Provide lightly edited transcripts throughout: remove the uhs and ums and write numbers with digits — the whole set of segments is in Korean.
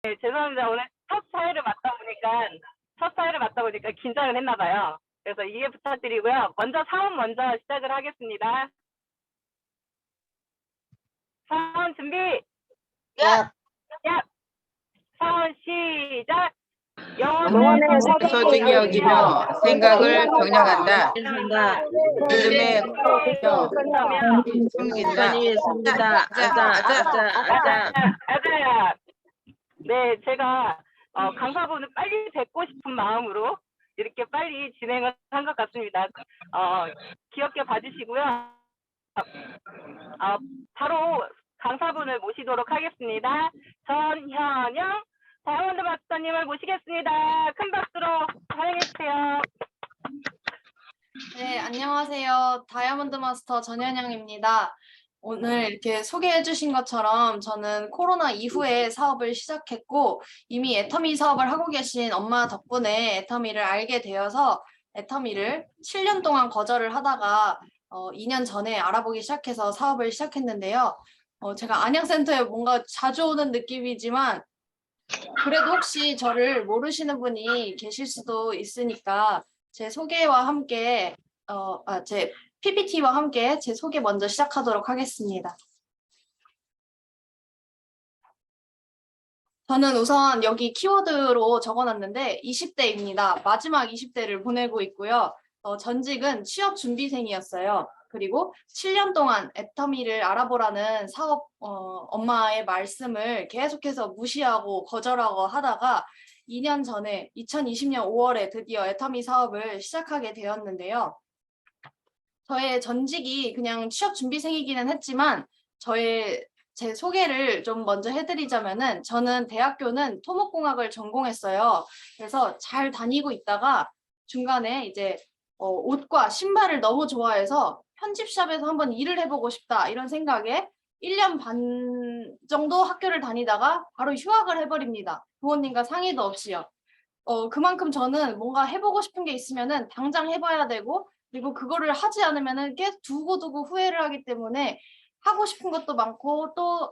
네, 죄송합니다. 오늘 첫 사회를 맡다 보니까 긴장을 했나 봐요. 그래서 이해 부탁드리고요. 먼저 사원 먼저 시작을 하겠습니다. 사원 준비. 야, 야, 사원 시작. 영혼의 영혼의 소중히 여기며 생각을 경영한다. 믿음에 며 숨긴다. 습니다. 아자. 맞아요. 네, 제가 강사분을 빨리 뵙고 싶은 마음으로 이렇게 빨리 진행을 한 것 같습니다. 귀엽게 봐주시고요. 바로 강사분을 모시도록 하겠습니다. 전현영 다이아몬드 마스터님을 모시겠습니다. 큰 박수로 환영해주세요. 네, 안녕하세요. 다이아몬드 마스터 전현영입니다. 오늘 이렇게 소개해 주신 것처럼 저는 코로나 이후에 사업을 시작했고 이미 애터미 사업을 하고 계신 엄마 덕분에 애터미를 알게 되어서 애터미를 7년 동안 거절을 하다가 2년 전에 알아보기 시작해서 사업을 시작했는데요. 제가 안양센터에 뭔가 자주 오는 느낌이지만 그래도 혹시 저를 모르시는 분이 계실 수도 있으니까 제 소개와 함께 제 PPT와 함께 제 소개 먼저 시작하도록 하겠습니다. 저는 우선 여기 키워드로 적어놨는데 20대입니다. 마지막 20대를 보내고 있고요. 전직은 취업준비생이었어요. 그리고 7년 동안 애터미를 알아보라는 사업 엄마의 말씀을 계속해서 무시하고 거절하고 하다가 2년 전에 2020년 5월에 드디어 애터미 사업을 시작하게 되었는데요. 저의 전직이 그냥 취업준비생이기는 했지만 제 소개를 좀 먼저 해드리자면은 저는 대학교는 토목공학을 전공했어요. 그래서 잘 다니고 있다가 중간에 이제 옷과 신발을 너무 좋아해서 편집샵에서 한번 일을 해보고 싶다 이런 생각에 1년 반 정도 학교를 다니다가 바로 휴학을 해버립니다. 부모님과 상의도 없이요. 그만큼 저는 뭔가 해보고 싶은 게 있으면은 당장 해봐야 되고 그리고 그거를 하지 않으면은 계속 두고두고 후회를 하기 때문에 하고 싶은 것도 많고 또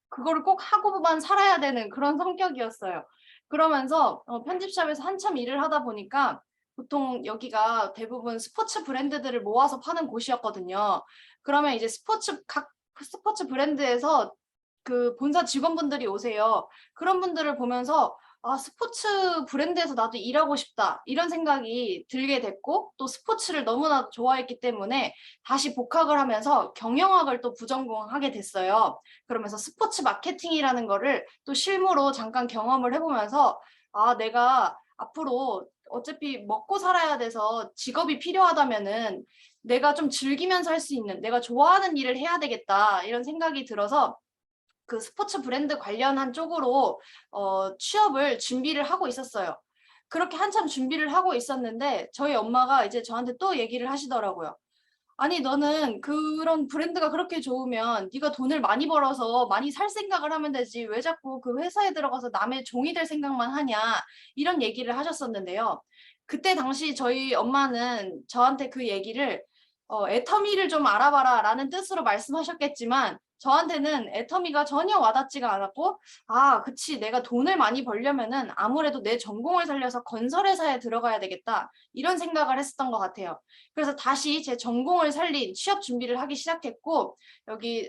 그거를 꼭 하고만 살아야 되는 그런 성격이었어요. 그러면서 편집샵에서 한참 일을 하다 보니까 보통 여기가 대부분 스포츠 브랜드들을 모아서 파는 곳이었거든요. 그러면 이제 각 스포츠 브랜드에서 그 본사 직원분들이 오세요. 그런 분들을 보면서 스포츠 브랜드에서 나도 일하고 싶다 이런 생각이 들게 됐고 또 스포츠를 너무나 좋아했기 때문에 다시 복학을 하면서 경영학을 또 부전공하게 됐어요. 그러면서 스포츠 마케팅이라는 거를 또 실무로 잠깐 경험을 해보면서 내가 앞으로 어차피 먹고 살아야 돼서 직업이 필요하다면은 내가 좀 즐기면서 할 수 있는 내가 좋아하는 일을 해야 되겠다 이런 생각이 들어서 그 스포츠 브랜드 관련한 쪽으로 취업을 준비를 하고 있었어요. 그렇게 한참 준비를 하고 있었는데 저희 엄마가 이제 저한테 또 얘기를 하시더라고요. 아니 너는 그런 브랜드가 그렇게 좋으면 네가 돈을 많이 벌어서 많이 살 생각을 하면 되지 왜 자꾸 그 회사에 들어가서 남의 종이 될 생각만 하냐 이런 얘기를 하셨었는데요. 그때 당시 저희 엄마는 저한테 그 얘기를 애터미를 좀 알아봐라 라는 뜻으로 말씀하셨겠지만 저한테는 애터미가 전혀 와닿지가 않았고 그치 내가 돈을 많이 벌려면은 아무래도 내 전공을 살려서 건설회사에 들어가야 되겠다 이런 생각을 했었던 것 같아요. 그래서 다시 제 전공을 살린 취업 준비를 하기 시작했고 여기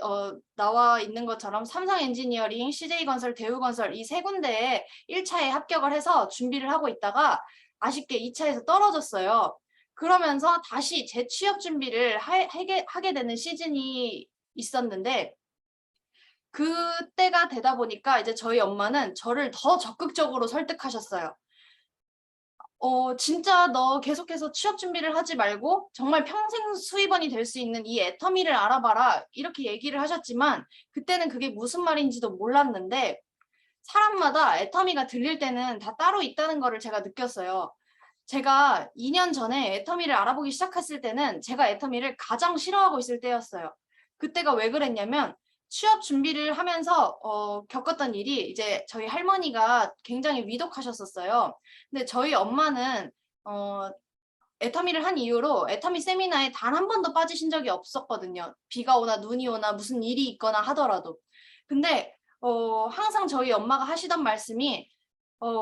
나와 있는 것처럼 삼성엔지니어링, CJ건설, 대우건설 이 세 군데에 1차에 합격을 해서 준비를 하고 있다가 아쉽게 2차에서 떨어졌어요. 그러면서 다시 재취업 준비를 하게 되는 시즌이 있었는데 그때가 되다 보니까 이제 저희 엄마는 저를 더 적극적으로 설득하셨어요. 진짜 너 계속해서 취업 준비를 하지 말고 정말 평생 수입원이 될 수 있는 이 애터미를 알아봐라 이렇게 얘기를 하셨지만 그때는 그게 무슨 말인지도 몰랐는데 사람마다 애터미가 들릴 때는 다 따로 있다는 거를 제가 느꼈어요. 제가 2년 전에 애터미를 알아보기 시작했을 때는 제가 애터미를 가장 싫어하고 있을 때였어요. 그때가 왜 그랬냐면 취업 준비를 하면서 겪었던 일이 이제 저희 할머니가 굉장히 위독하셨었어요. 근데 저희 엄마는 애터미를 한 이후로 애터미 세미나에 단 한 번도 빠지신 적이 없었거든요. 비가 오나 눈이 오나 무슨 일이 있거나 하더라도. 근데 항상 저희 엄마가 하시던 말씀이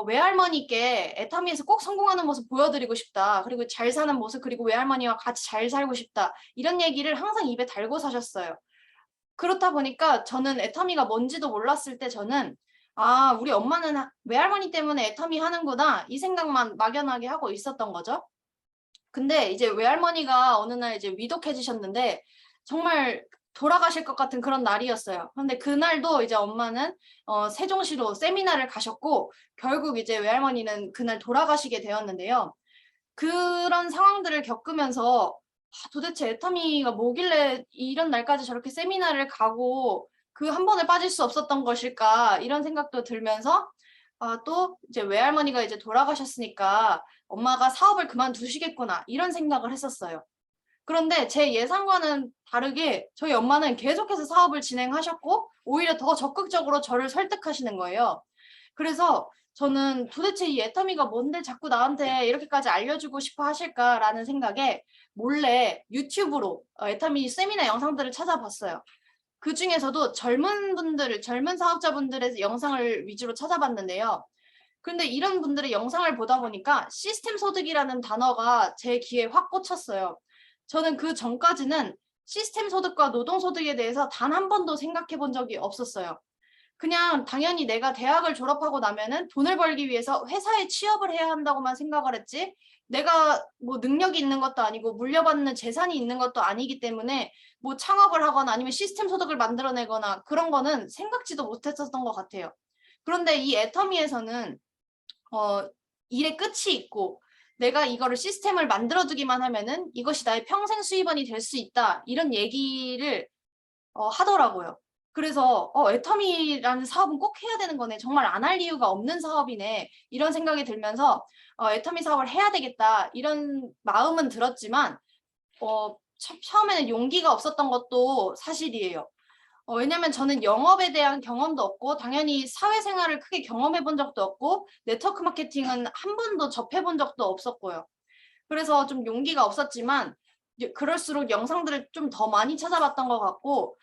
외할머니께 애터미에서 꼭 성공하는 모습 보여드리고 싶다. 그리고 잘 사는 모습, 그리고 외할머니와 같이 잘 살고 싶다. 이런 얘기를 항상 입에 달고 사셨어요. 그렇다 보니까 저는 애터미가 뭔지도 몰랐을 때 저는 아, 우리 엄마는 외할머니 때문에 애터미 하는구나. 이 생각만 막연하게 하고 있었던 거죠. 근데 이제 외할머니가 어느 날 이제 위독해지셨는데 정말 돌아가실 것 같은 그런 날이었어요. 그런데 그날도 이제 엄마는 세종시로 세미나를 가셨고 결국 이제 외할머니는 그날 돌아가시게 되었는데요. 그런 상황들을 겪으면서 도대체 애터미가 뭐길래 이런 날까지 저렇게 세미나를 가고 그 한 번에 빠질 수 없었던 것일까 이런 생각도 들면서 또 이제 외할머니가 이제 돌아가셨으니까 엄마가 사업을 그만두시겠구나 이런 생각을 했었어요. 그런데 제 예상과는 다르게 저희 엄마는 계속해서 사업을 진행하셨고 오히려 더 적극적으로 저를 설득하시는 거예요. 그래서 저는 도대체 이 애터미가 뭔데 자꾸 나한테 이렇게까지 알려주고 싶어 하실까라는 생각에 몰래 유튜브로 애터미 세미나 영상들을 찾아봤어요. 그 중에서도 젊은 사업자분들의 영상을 위주로 찾아봤는데요. 그런데 이런 분들의 영상을 보다 보니까 시스템 소득이라는 단어가 제 귀에 확 꽂혔어요. 저는 그 전까지는 시스템 소득과 노동 소득에 대해서 단 한 번도 생각해 본 적이 없었어요. 그냥 당연히 내가 대학을 졸업하고 나면은 돈을 벌기 위해서 회사에 취업을 해야 한다고만 생각을 했지 내가 뭐 능력이 있는 것도 아니고 물려받는 재산이 있는 것도 아니기 때문에 뭐 창업을 하거나 아니면 시스템 소득을 만들어내거나 그런 거는 생각지도 못했었던 것 같아요. 그런데 이 애터미에서는 일의 끝이 있고 내가 이거를 시스템을 만들어두기만 하면은 이것이 나의 평생 수입원이 될 수 있다 이런 얘기를 하더라고요. 그래서 애터미라는 사업은 꼭 해야 되는 거네. 정말 안 할 이유가 없는 사업이네. 이런 생각이 들면서 애터미 사업을 해야 되겠다. 이런 마음은 들었지만 처음에는 용기가 없었던 것도 사실이에요. 왜냐면 저는 영업에 대한 경험도 없고 당연히 사회생활을 크게 경험해 본 적도 없고 네트워크 마케팅은 한 번도 접해 본 적도 없었고요. 그래서 좀 용기가 없었지만 그럴수록 영상들을 좀 더 많이 찾아봤던 것 같고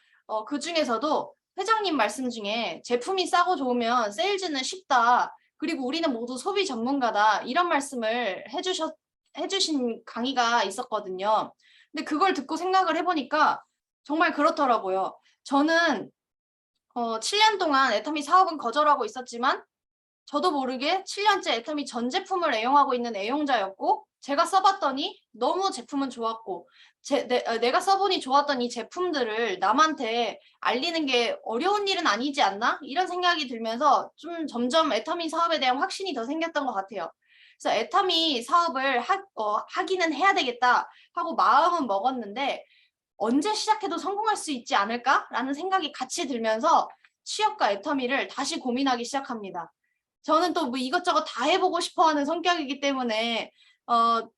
그 중에서도 회장님 말씀 중에 제품이 싸고 좋으면 세일즈는 쉽다. 그리고 우리는 모두 소비 전문가다. 이런 말씀을 해주신 강의가 있었거든요. 근데 그걸 듣고 생각을 해보니까 정말 그렇더라고요. 저는 7년 동안 애터미 사업은 거절하고 있었지만 저도 모르게 7년째 애터미 전 제품을 애용하고 있는 애용자였고 제가 써봤더니 너무 제품은 좋았고 내가 써보니 좋았던 이 제품들을 남한테 알리는 게 어려운 일은 아니지 않나? 이런 생각이 들면서 좀 점점 애터미 사업에 대한 확신이 더 생겼던 것 같아요. 그래서 애터미 사업을 하기는 해야 되겠다 하고 마음은 먹었는데 언제 시작해도 성공할 수 있지 않을까라는 생각이 같이 들면서 취업과 애터미를 다시 고민하기 시작합니다. 저는 또 뭐 이것저것 다 해보고 싶어하는 성격이기 때문에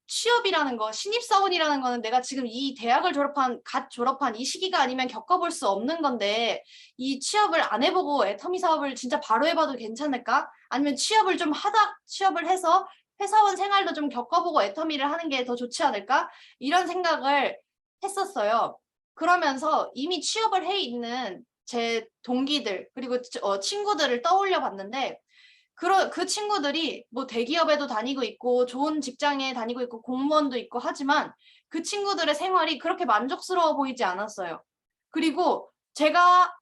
취업이라는 거, 신입사원이라는 거는 내가 지금 이 대학을 갓 졸업한 이 시기가 아니면 겪어볼 수 없는 건데 이 취업을 안 해보고 애터미 사업을 진짜 바로 해봐도 괜찮을까? 아니면 취업을 해서 회사원 생활도 좀 겪어보고 애터미를 하는 게 더 좋지 않을까? 이런 생각을 했었어요. 그러면서 이미 취업을 해 있는 제 동기들 그리고 친구들을 떠올려 봤는데 그 친구들이 뭐 대기업에도 다니고 있고 좋은 직장에 다니고 있고 공무원도 있고 하지만 그 친구들의 생활이 그렇게 만족스러워 보이지 않았어요. 그리고 제가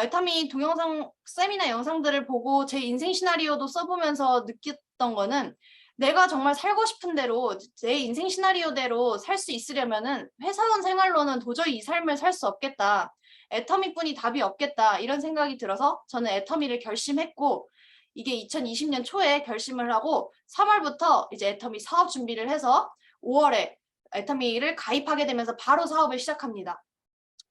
애터미 동영상 세미나 영상들을 보고 제 인생 시나리오도 써보면서 느꼈던 거는 내가 정말 살고 싶은 대로 내 인생 시나리오대로 살 수 있으려면은 회사원 생활로는 도저히 이 삶을 살 수 없겠다. 애터미뿐이 답이 없겠다. 이런 생각이 들어서 저는 애터미를 결심했고 이게 2020년 초에 결심을 하고 3월부터 이제 애터미 사업 준비를 해서 5월에 애터미를 가입하게 되면서 바로 사업을 시작합니다.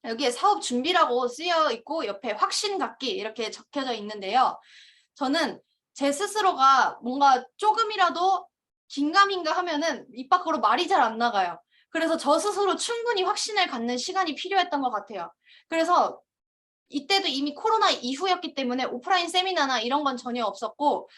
여기에 사업 준비라고 쓰여 있고 옆에 확신 갖기 이렇게 적혀져 있는데요. 저는 제 스스로가 뭔가 조금이라도 긴가민가 하면은 입 밖으로 말이 잘 안 나가요. 그래서 저 스스로 충분히 확신을 갖는 시간이 필요했던 것 같아요. 그래서 이때도 이미 코로나 이후였기 때문에 오프라인 세미나나 이런 건 전혀 없었고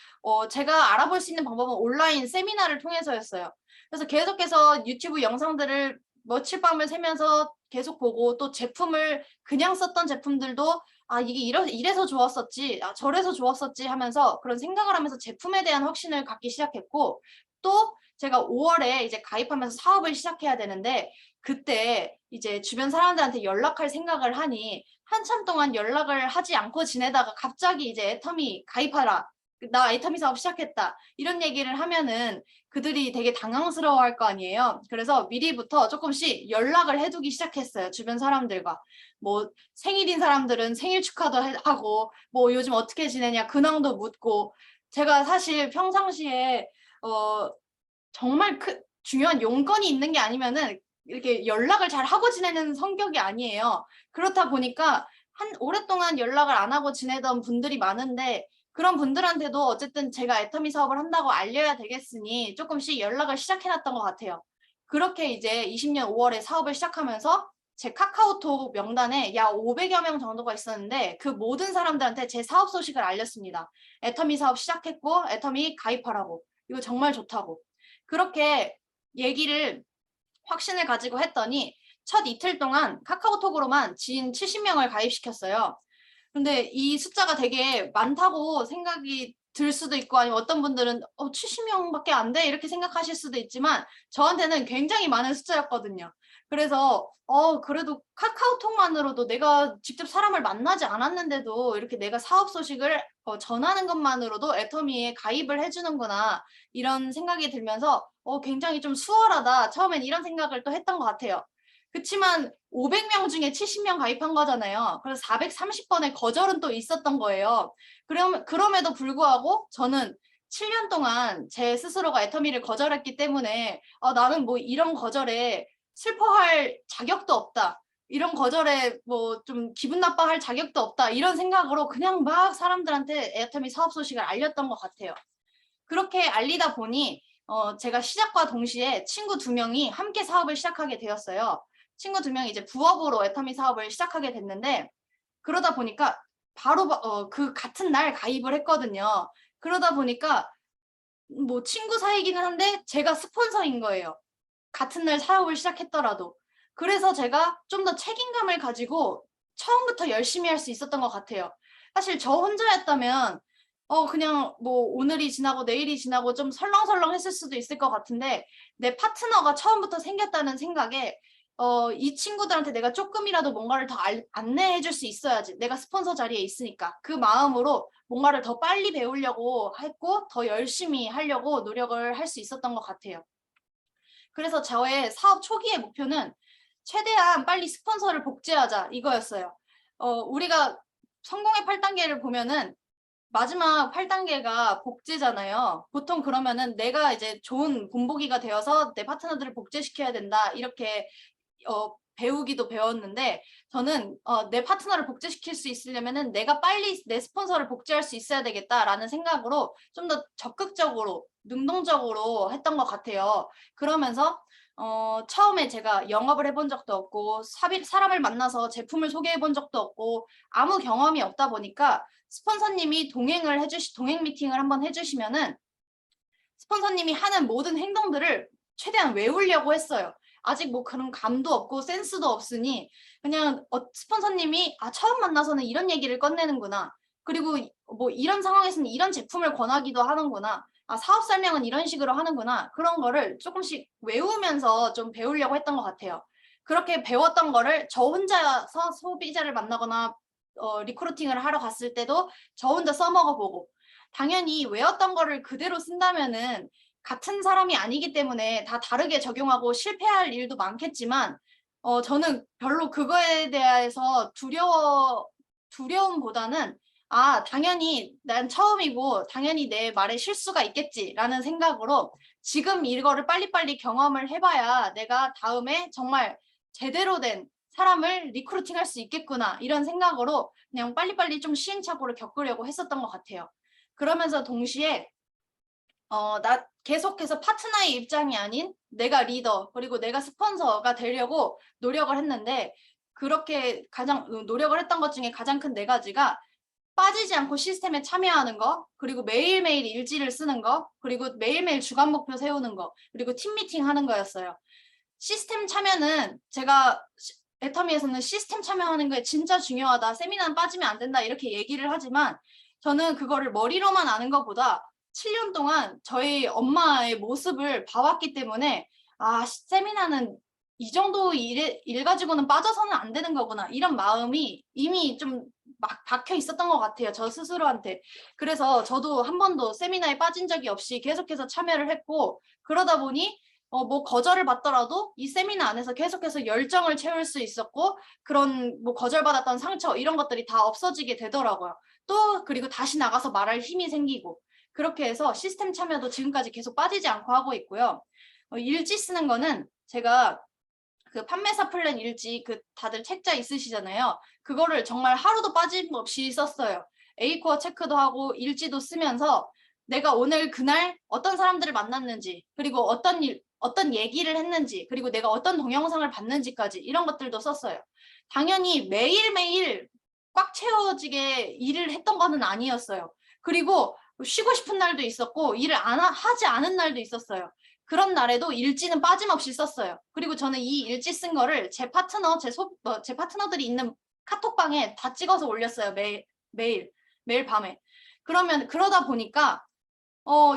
제가 알아볼 수 있는 방법은 온라인 세미나를 통해서였어요. 그래서 계속해서 유튜브 영상들을 며칠 밤을 새면서 계속 보고 또 제품을 그냥 썼던 제품들도 아, 이게 이래서 좋았었지, 아, 저래서 좋았었지 하면서 그런 생각을 하면서 제품에 대한 확신을 갖기 시작했고, 또 제가 5월에 이제 가입하면서 사업을 시작해야 되는데, 그때 이제 주변 사람들한테 연락할 생각을 하니 한참 동안 연락을 하지 않고 지내다가 갑자기 이제 애터미 가입하라, 나 애터미 사업 시작했다, 이런 얘기를 하면은 그들이 되게 당황스러워할 거 아니에요. 그래서 미리부터 조금씩 연락을 해두기 시작했어요. 주변 사람들과. 뭐 생일인 사람들은 생일 축하도 하고, 뭐 요즘 어떻게 지내냐 근황도 묻고. 제가 사실 평상시에 정말 중요한 용건이 있는 게 아니면은 이렇게 연락을 잘 하고 지내는 성격이 아니에요. 그렇다 보니까 오랫동안 연락을 안 하고 지내던 분들이 많은데, 그런 분들한테도 어쨌든 제가 애터미 사업을 한다고 알려야 되겠으니 조금씩 연락을 시작해놨던 것 같아요. 그렇게 이제 20년 5월에 사업을 시작하면서 제 카카오톡 명단에 약 500여 명 정도가 있었는데, 그 모든 사람들한테 제 사업 소식을 알렸습니다. 애터미 사업 시작했고 애터미 가입하라고, 이거 정말 좋다고. 그렇게 얘기를 확신을 가지고 했더니 첫 이틀 동안 카카오톡으로만 지인 70명을 가입시켰어요. 근데 이 숫자가 되게 많다고 생각이 들 수도 있고, 아니면 어떤 분들은 70명밖에 안 돼, 이렇게 생각하실 수도 있지만 저한테는 굉장히 많은 숫자였거든요. 그래서 그래도 카카오톡만으로도, 내가 직접 사람을 만나지 않았는데도 이렇게 내가 사업 소식을 전하는 것만으로도 애터미에 가입을 해주는구나, 이런 생각이 들면서 굉장히 좀 수월하다, 처음엔 이런 생각을 또 했던 것 같아요. 그치만 500명 중에 70명 가입한 거잖아요. 그래서 430번의 거절은 또 있었던 거예요. 그럼에도 불구하고 저는 7년 동안 제 스스로가 애터미를 거절했기 때문에 나는 뭐 이런 거절에 슬퍼할 자격도 없다, 이런 거절에 뭐 좀 기분 나빠할 자격도 없다, 이런 생각으로 그냥 막 사람들한테 애터미 사업 소식을 알렸던 것 같아요. 그렇게 알리다 보니 제가 시작과 동시에 친구 2명이 함께 사업을 시작하게 되었어요. 친구 2명이 이제 부업으로 애터미 사업을 시작하게 됐는데, 그러다 보니까 바로 그 같은 날 가입을 했거든요. 그러다 보니까 뭐 친구 사이기는 한데 제가 스폰서인 거예요. 같은 날 사업을 시작했더라도. 그래서 제가 좀 더 책임감을 가지고 처음부터 열심히 할 수 있었던 것 같아요. 사실 저 혼자였다면 그냥 뭐 오늘이 지나고 내일이 지나고 좀 설렁설렁 했을 수도 있을 것 같은데, 내 파트너가 처음부터 생겼다는 생각에 이 친구들한테 내가 조금이라도 뭔가를 더 안내해 줄 수 있어야지, 내가 스폰서 자리에 있으니까, 그 마음으로 뭔가를 더 빨리 배우려고 했고 더 열심히 하려고 노력을 할 수 있었던 것 같아요. 그래서 저의 사업 초기의 목표는 최대한 빨리 스폰서를 복제하자, 이거였어요. 우리가 성공의 8단계를 보면은 마지막 8단계가 복제잖아요. 보통 그러면은 내가 이제 좋은 본보기가 되어서 내 파트너들을 복제시켜야 된다, 이렇게 배우기도 배웠는데, 저는 내 파트너를 복제시킬 수 있으려면은 내가 빨리 내 스폰서를 복제할 수 있어야 되겠다라는 생각으로 좀 더 적극적으로 능동적으로 했던 것 같아요. 그러면서 처음에 제가 영업을 해본 적도 없고 사람을 만나서 제품을 소개해 본 적도 없고 아무 경험이 없다 보니까, 스폰서님이 동행 미팅을 한번 해주시면은 스폰서님이 하는 모든 행동들을 최대한 외우려고 했어요. 아직 뭐 그런 감도 없고 센스도 없으니 그냥 스폰서님이 처음 만나서는 이런 얘기를 꺼내는구나, 그리고 뭐 이런 상황에서는 이런 제품을 권하기도 하는구나, 사업 설명은 이런 식으로 하는구나, 그런 거를 조금씩 외우면서 좀 배우려고 했던 것 같아요. 그렇게 배웠던 거를 저 혼자서 소비자를 만나거나 리크루팅을 하러 갔을 때도 저 혼자 써먹어보고, 당연히 외웠던 거를 그대로 쓴다면은 같은 사람이 아니기 때문에 다 다르게 적용하고 실패할 일도 많겠지만, 저는 별로 그거에 대해서 두려움보다는 당연히 난 처음이고 당연히 내 말에 실수가 있겠지라는 생각으로, 지금 이거를 빨리빨리 경험을 해봐야 내가 다음에 정말 제대로 된 사람을 리크루팅할 수 있겠구나, 이런 생각으로 그냥 빨리빨리 좀 시행착오를 겪으려고 했었던 것 같아요. 그러면서 동시에 나 계속해서 파트너의 입장이 아닌 내가 리더, 그리고 내가 스폰서가 되려고 노력을 했는데, 그렇게 가장 노력을 했던 것 중에 가장 큰 4가지가 빠지지 않고 시스템에 참여하는 거, 그리고 매일매일 일지를 쓰는 거, 그리고 매일매일 주간 목표 세우는 거, 그리고 팀 미팅 하는 거였어요. 시스템 참여는 제가 애터미에서는 시스템 참여하는 게 진짜 중요하다. 세미나는 빠지면 안 된다. 이렇게 얘기를 하지만 저는 그거를 머리로만 아는 것보다 7년 동안 저희 엄마의 모습을 봐왔기 때문에 세미나는 이 정도 일 가지고는 빠져서는 안 되는 거구나. 이런 마음이 이미 좀 막 박혀 있었던 것 같아요. 저 스스로한테. 그래서 저도 한 번도 세미나에 빠진 적이 없이 계속해서 참여를 했고 그러다 보니 뭐 거절을 받더라도 이 세미나 안에서 계속해서 열정을 채울 수 있었고 그런 뭐 거절받았던 상처 이런 것들이 다 없어지게 되더라고요. 또 그리고 다시 나가서 말할 힘이 생기고 그렇게 해서 시스템 참여도 지금까지 계속 빠지지 않고 하고 있고요. 일지 쓰는 거는 제가 그 판매사 플랜 일지 그 다들 책자 있으시잖아요. 그거를 정말 하루도 빠짐없이 썼어요. A코어 체크도 하고 일지도 쓰면서 내가 오늘 그날 어떤 사람들을 만났는지 그리고 어떤 얘기를 했는지 그리고 내가 어떤 동영상을 봤는지까지 이런 것들도 썼어요. 당연히 매일매일 꽉 채워지게 일을 했던 거는 아니었어요. 그리고 쉬고 싶은 날도 있었고 일을 하지 않은 날도 있었어요. 그런 날에도 일지는 빠짐없이 썼어요. 그리고 저는 이 일지 쓴 거를 제 파트너들이 있는 카톡방에 다 찍어서 올렸어요. 매일 밤에. 그러다 보니까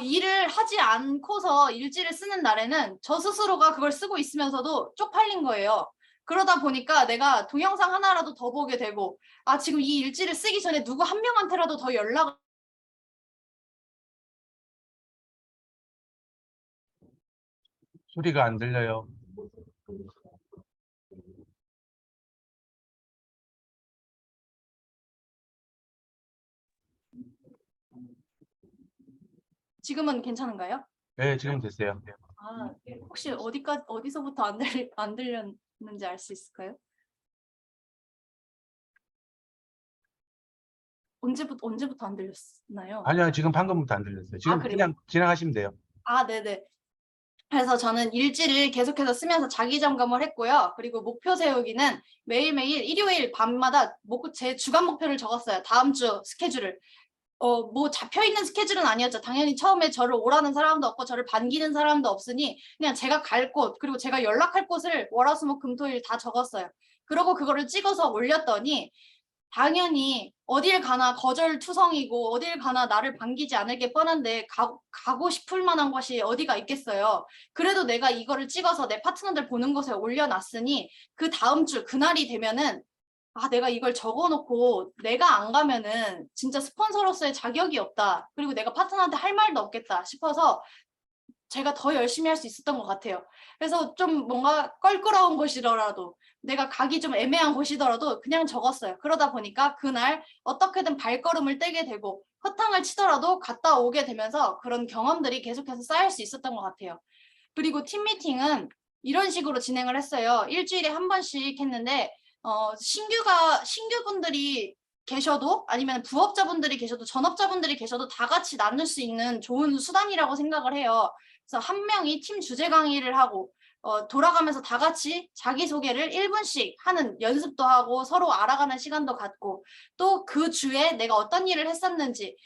일을 하지 않고서 일지를 쓰는 날에는 저 스스로가 그걸 쓰고 있으면서도 쪽팔린 거예요. 그러다 보니까 내가 동영상 하나라도 더 보게 되고 지금 이 일지를 쓰기 전에 누구 한 명한테라도 더 연락을 소리가 안 들려요. 지금은 괜찮은가요? 네, 지금 됐어요. 혹시 어디서부터 안 들렸는지 알 수 있을까요? 언제부터 안 들렸나요? 아니요, 지금 방금부터 안 들렸어요. 지금 그래요? 그냥 진행하시면 돼요. 네네. 그래서 저는 일지를 계속해서 쓰면서 자기 점검을 했고요. 그리고 목표 세우기는 매일매일 일요일 밤마다 제 주간 목표를 적었어요. 다음 주 스케줄을. 뭐 잡혀있는 스케줄은 아니었죠. 당연히 처음에 저를 오라는 사람도 없고 저를 반기는 사람도 없으니 그냥 제가 갈 곳 그리고 제가 연락할 곳을 월화수목금토일 다 적었어요. 그러고 그거를 찍어서 올렸더니 당연히 어딜 가나 거절투성이고 어딜 가나 나를 반기지 않을 게 뻔한데 가고 싶을 만한 곳이 어디가 있겠어요. 그래도 내가 이거를 찍어서 내 파트너들 보는 곳에 올려놨으니 그 다음 주 그날이 되면은 내가 이걸 적어놓고 내가 안 가면은 진짜 스폰서로서의 자격이 없다. 그리고 내가 파트너한테 할 말도 없겠다 싶어서 제가 더 열심히 할 수 있었던 것 같아요. 그래서 좀 뭔가 껄끄러운 곳이더라도 내가 가기 좀 애매한 곳이더라도 그냥 적었어요. 그러다 보니까 그날 어떻게든 발걸음을 떼게 되고 허탕을 치더라도 갔다 오게 되면서 그런 경험들이 계속해서 쌓일 수 있었던 것 같아요. 그리고 팀 미팅은 이런 식으로 진행을 했어요. 일주일에 한 번씩 했는데 신규분들이 계셔도 아니면 부업자분들이 계셔도 전업자분들이 계셔도 다 같이 나눌 수 있는 좋은 수단이라고 생각을 해요. 그래서 한 명이 팀 주제 강의를 하고 돌아가면서 다 같이 자기소개를 1분씩 하는 연습도 하고 서로 알아가는 시간도 갖고 또 그 주에 내가 어떤 일을 했었는지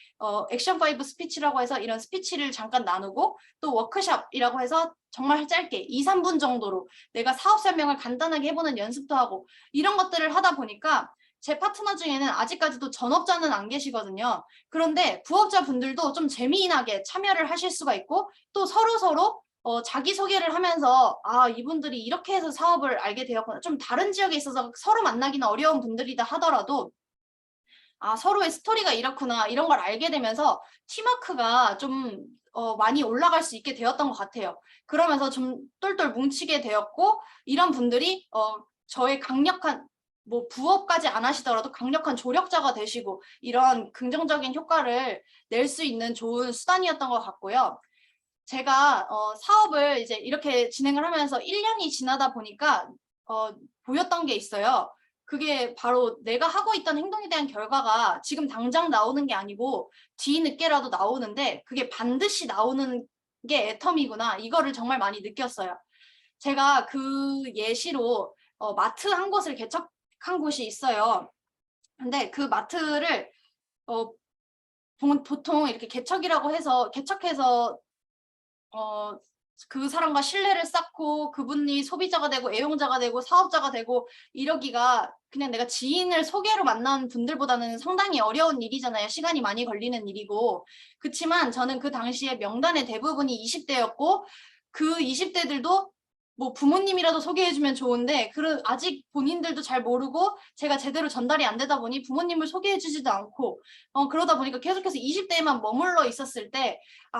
액션 5 스피치라고 해서 이런 스피치를 잠깐 나누고 또 워크숍이라고 해서 정말 짧게 2, 3분 정도로 내가 사업 설명을 간단하게 해보는 연습도 하고 이런 것들을 하다 보니까 제 파트너 중에는 아직까지도 전업자는 안 계시거든요. 그런데 부업자분들도 좀 재미나게 참여를 하실 수가 있고 또 서로 자기소개를 하면서 이분들이 이렇게 해서 사업을 알게 되었구나. 좀 다른 지역에 있어서 서로 만나기는 어려운 분들이다 하더라도 서로의 스토리가 이렇구나 이런 걸 알게 되면서 팀워크가 좀 많이 올라갈 수 있게 되었던 것 같아요. 그러면서 좀 똘똘 뭉치게 되었고 이런 분들이 저의 강력한 뭐 부업까지 안 하시더라도 강력한 조력자가 되시고 이런 긍정적인 효과를 낼 수 있는 좋은 수단이었던 것 같고요. 제가 사업을 이제 이렇게 진행을 하면서 1년이 지나다 보니까 보였던 게 있어요. 그게 바로 내가 하고 있던 행동에 대한 결과가 지금 당장 나오는 게 아니고 뒤늦게라도 나오는데 그게 반드시 나오는 게 애텀이구나. 이거를 정말 많이 느꼈어요. 제가 그 예시로 마트 한 곳을 개척한 곳이 있어요. 근데 그 마트를 보통 이렇게 개척이라고 해서 개척해서 그 사람과 신뢰를 쌓고 그분이 소비자가 되고 애용자가 되고 사업자가 되고 이러기가 그냥 내가 지인을 소개로 만난 분들보다는 상당히 어려운 일이잖아요. 시간이 많이 걸리는 일이고. 그치만 저는 그 당시에 명단의 대부분이 20대였고 그 20대들도 뭐 부모님이라도 소개해주면 좋은데 아직 본인들도 잘 모르고 제가 제대로 전달이 안 되다 보니 부모님을 소개해주지도 않고 그러다 보니까 계속해서 20대에만 머물러 있었을 때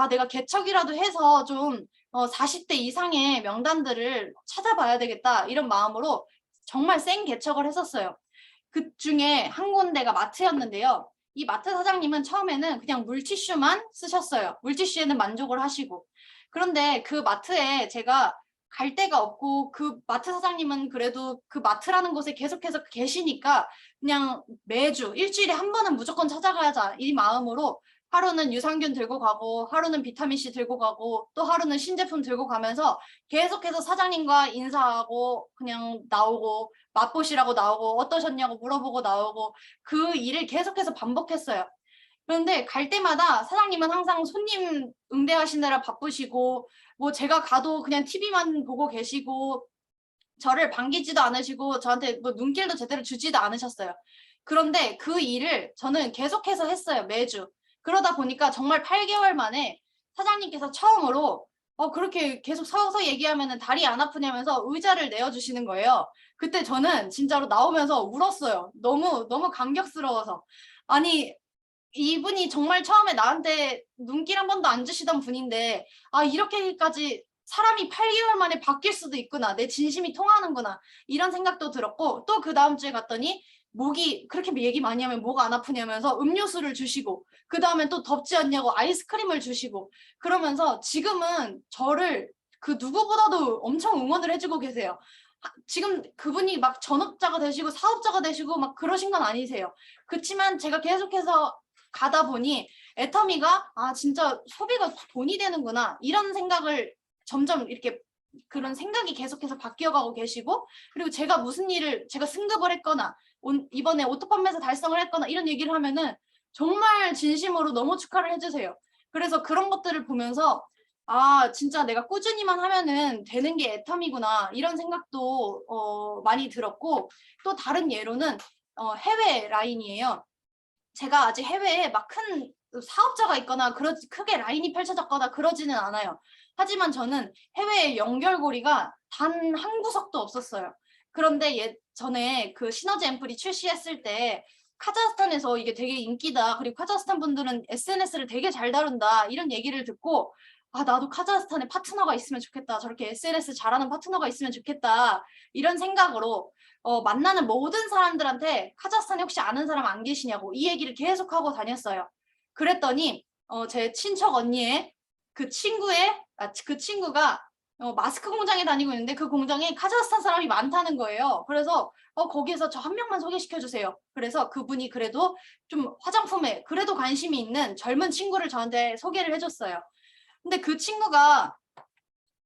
내가 개척이라도 해서 좀 40대 이상의 명단들을 찾아봐야 되겠다 이런 마음으로 정말 생 개척을 했었어요. 그 중에 한 군데가 마트였는데요. 이 마트 사장님은 처음에는 그냥 물티슈만 쓰셨어요. 물티슈에는 만족을 하시고. 그런데 그 마트에 제가 갈 데가 없고 그 마트 사장님은 그래도 그 마트라는 곳에 계속해서 계시니까 그냥 매주 일주일에 한 번은 무조건 찾아가자 이 마음으로 하루는 유산균 들고 가고 하루는 비타민C 들고 가고 또 하루는 신제품 들고 가면서 계속해서 사장님과 인사하고 그냥 나오고 맛보시라고 나오고 어떠셨냐고 물어보고 나오고 그 일을 계속해서 반복했어요. 그런데 갈 때마다 사장님은 항상 손님 응대하시느라 바쁘시고 뭐 제가 가도 그냥 TV만 보고 계시고 저를 반기지도 않으시고 저한테 뭐 눈길도 제대로 주지도 않으셨어요. 그런데 그 일을 저는 계속해서 했어요. 매주. 그러다 보니까 정말 8개월 만에 사장님께서 처음으로 그렇게 계속 서서 얘기하면은 다리 안 아프냐면서 의자를 내어주시는 거예요. 그때 저는 진짜로 나오면서 울었어요. 너무 감격스러워서. 아니 이분이 정말 처음에 나한테 눈길 한 번도 안 주시던 분인데 이렇게까지 사람이 8개월 만에 바뀔 수도 있구나. 내 진심이 통하는구나. 이런 생각도 들었고 또 그 다음 주에 갔더니 목이 그렇게 얘기 많이 하면 목 안 아프냐면서 음료수를 주시고 그 다음에 또 덥지 않냐고 아이스크림을 주시고 그러면서 지금은 저를 그 누구보다도 엄청 응원을 해주고 계세요. 지금 그분이 막 전업자가 되시고 사업자가 되시고 막 그러신 건 아니세요. 그렇지만 제가 계속해서 가다 보니 애터미가 진짜 소비가 돈이 되는구나 이런 생각을 점점 이렇게 그런 생각이 계속해서 바뀌어가고 계시고 그리고 제가 무슨 일을 제가 승급을 했거나 이번에 오토 판매사 달성을 했거나 이런 얘기를 하면은 정말 진심으로 너무 축하를 해주세요. 그래서 그런 것들을 보면서 진짜 내가 꾸준히만 하면은 되는 게 애터미구나 이런 생각도 많이 들었고 또 다른 예로는 해외 라인이에요. 제가 아직 해외에 막 큰 사업자가 있거나 크게 라인이 펼쳐졌거나 그러지는 않아요. 하지만 저는 해외의 연결고리가 단 한 구석도 없었어요. 그런데 예전에 그 시너지 앰플이 출시했을 때 카자흐스탄에서 이게 되게 인기다. 그리고 카자흐스탄 분들은 SNS를 되게 잘 다룬다. 이런 얘기를 듣고 나도 카자흐스탄에 파트너가 있으면 좋겠다. 저렇게 SNS 잘하는 파트너가 있으면 좋겠다. 이런 생각으로 만나는 모든 사람들한테 카자흐스탄에 혹시 아는 사람 안 계시냐고 이 얘기를 계속하고 다녔어요. 그랬더니 제 친척 언니의 그 친구가 마스크 공장에 다니고 있는데 그 공장에 카자흐스탄 사람이 많다는 거예요. 그래서 거기에서 저 한 명만 소개시켜 주세요. 그래서 그분이 그래도 좀 화장품에 그래도 관심이 있는 젊은 친구를 저한테 소개를 해줬어요. 근데 그 친구가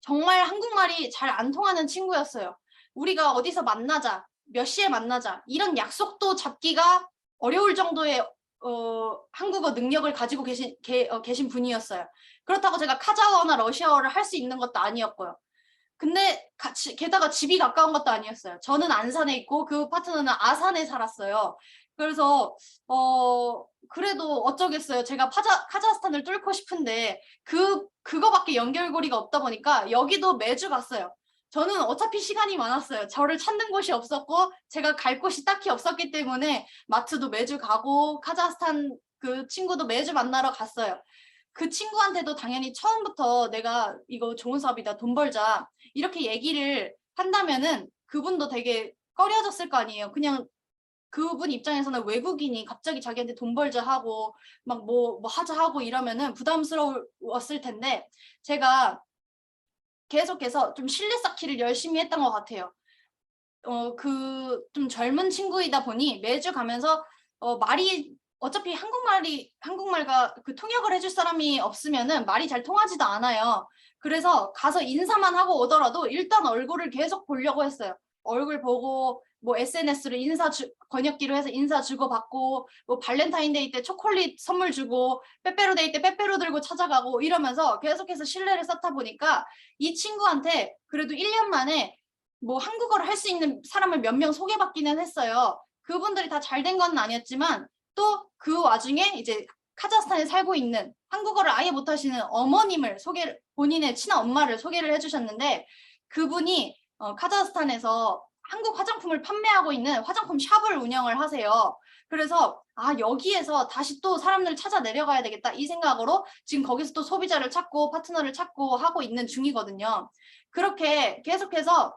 정말 한국말이 잘 안 통하는 친구였어요. 우리가 어디서 만나자, 몇 시에 만나자 이런 약속도 잡기가 어려울 정도의 한국어 능력을 가지고 계신 분이었어요. 그렇다고 제가 카자흐어나 러시아어를 할 수 있는 것도 아니었고요. 근데 게다가 집이 가까운 것도 아니었어요. 저는 안산에 있고 그 파트너는 아산에 살았어요. 그래서 그래도 어쩌겠어요. 제가 카자흐스탄을 뚫고 싶은데 그거밖에 연결고리가 없다 보니까 여기도 매주 갔어요. 저는 어차피 시간이 많았어요. 저를 찾는 곳이 없었고 제가 갈 곳이 딱히 없었기 때문에 마트도 매주 가고 카자흐스탄 그 친구도 매주 만나러 갔어요. 그 친구한테도 당연히 처음부터 내가 이거 좋은 사업이다, 돈 벌자 이렇게 얘기를 한다면은 그분도 되게 꺼려졌을 거 아니에요. 그냥 그분 입장에서는 외국인이 갑자기 자기한테 돈 벌자 하고 막 뭐 하자 하고 이러면은 부담스러웠을 텐데 제가 계속해서 좀 신뢰 쌓기를 열심히 했던 것 같아요. 그 좀 젊은 친구이다 보니 매주 가면서 말이 어차피 한국말과 그 통역을 해줄 사람이 없으면은 말이 잘 통하지도 않아요. 그래서 가서 인사만 하고 오더라도 일단 얼굴을 계속 보려고 했어요. 얼굴 보고 뭐 SNS로 번역기로 해서 인사 주고받고, 뭐 발렌타인데이 때 초콜릿 선물 주고, 빼빼로데이 때 빼빼로 들고 찾아가고 이러면서 계속해서 신뢰를 쌓다 보니까 이 친구한테 그래도 1년 만에 뭐 한국어를 할 수 있는 사람을 몇 명 소개받기는 했어요. 그분들이 다 잘 된 건 아니었지만 또 그 와중에 이제 카자흐스탄에 살고 있는 한국어를 아예 못하시는 어머님을 본인의 친한 엄마를 소개를 해주셨는데, 그분이 카자흐스탄에서 한국 화장품을 판매하고 있는 화장품 샵을 운영을 하세요. 그래서 여기에서 다시 또 사람들을 찾아 내려가야 되겠다 이 생각으로 지금 거기서 또 소비자를 찾고 파트너를 찾고 하고 있는 중이거든요. 그렇게 계속해서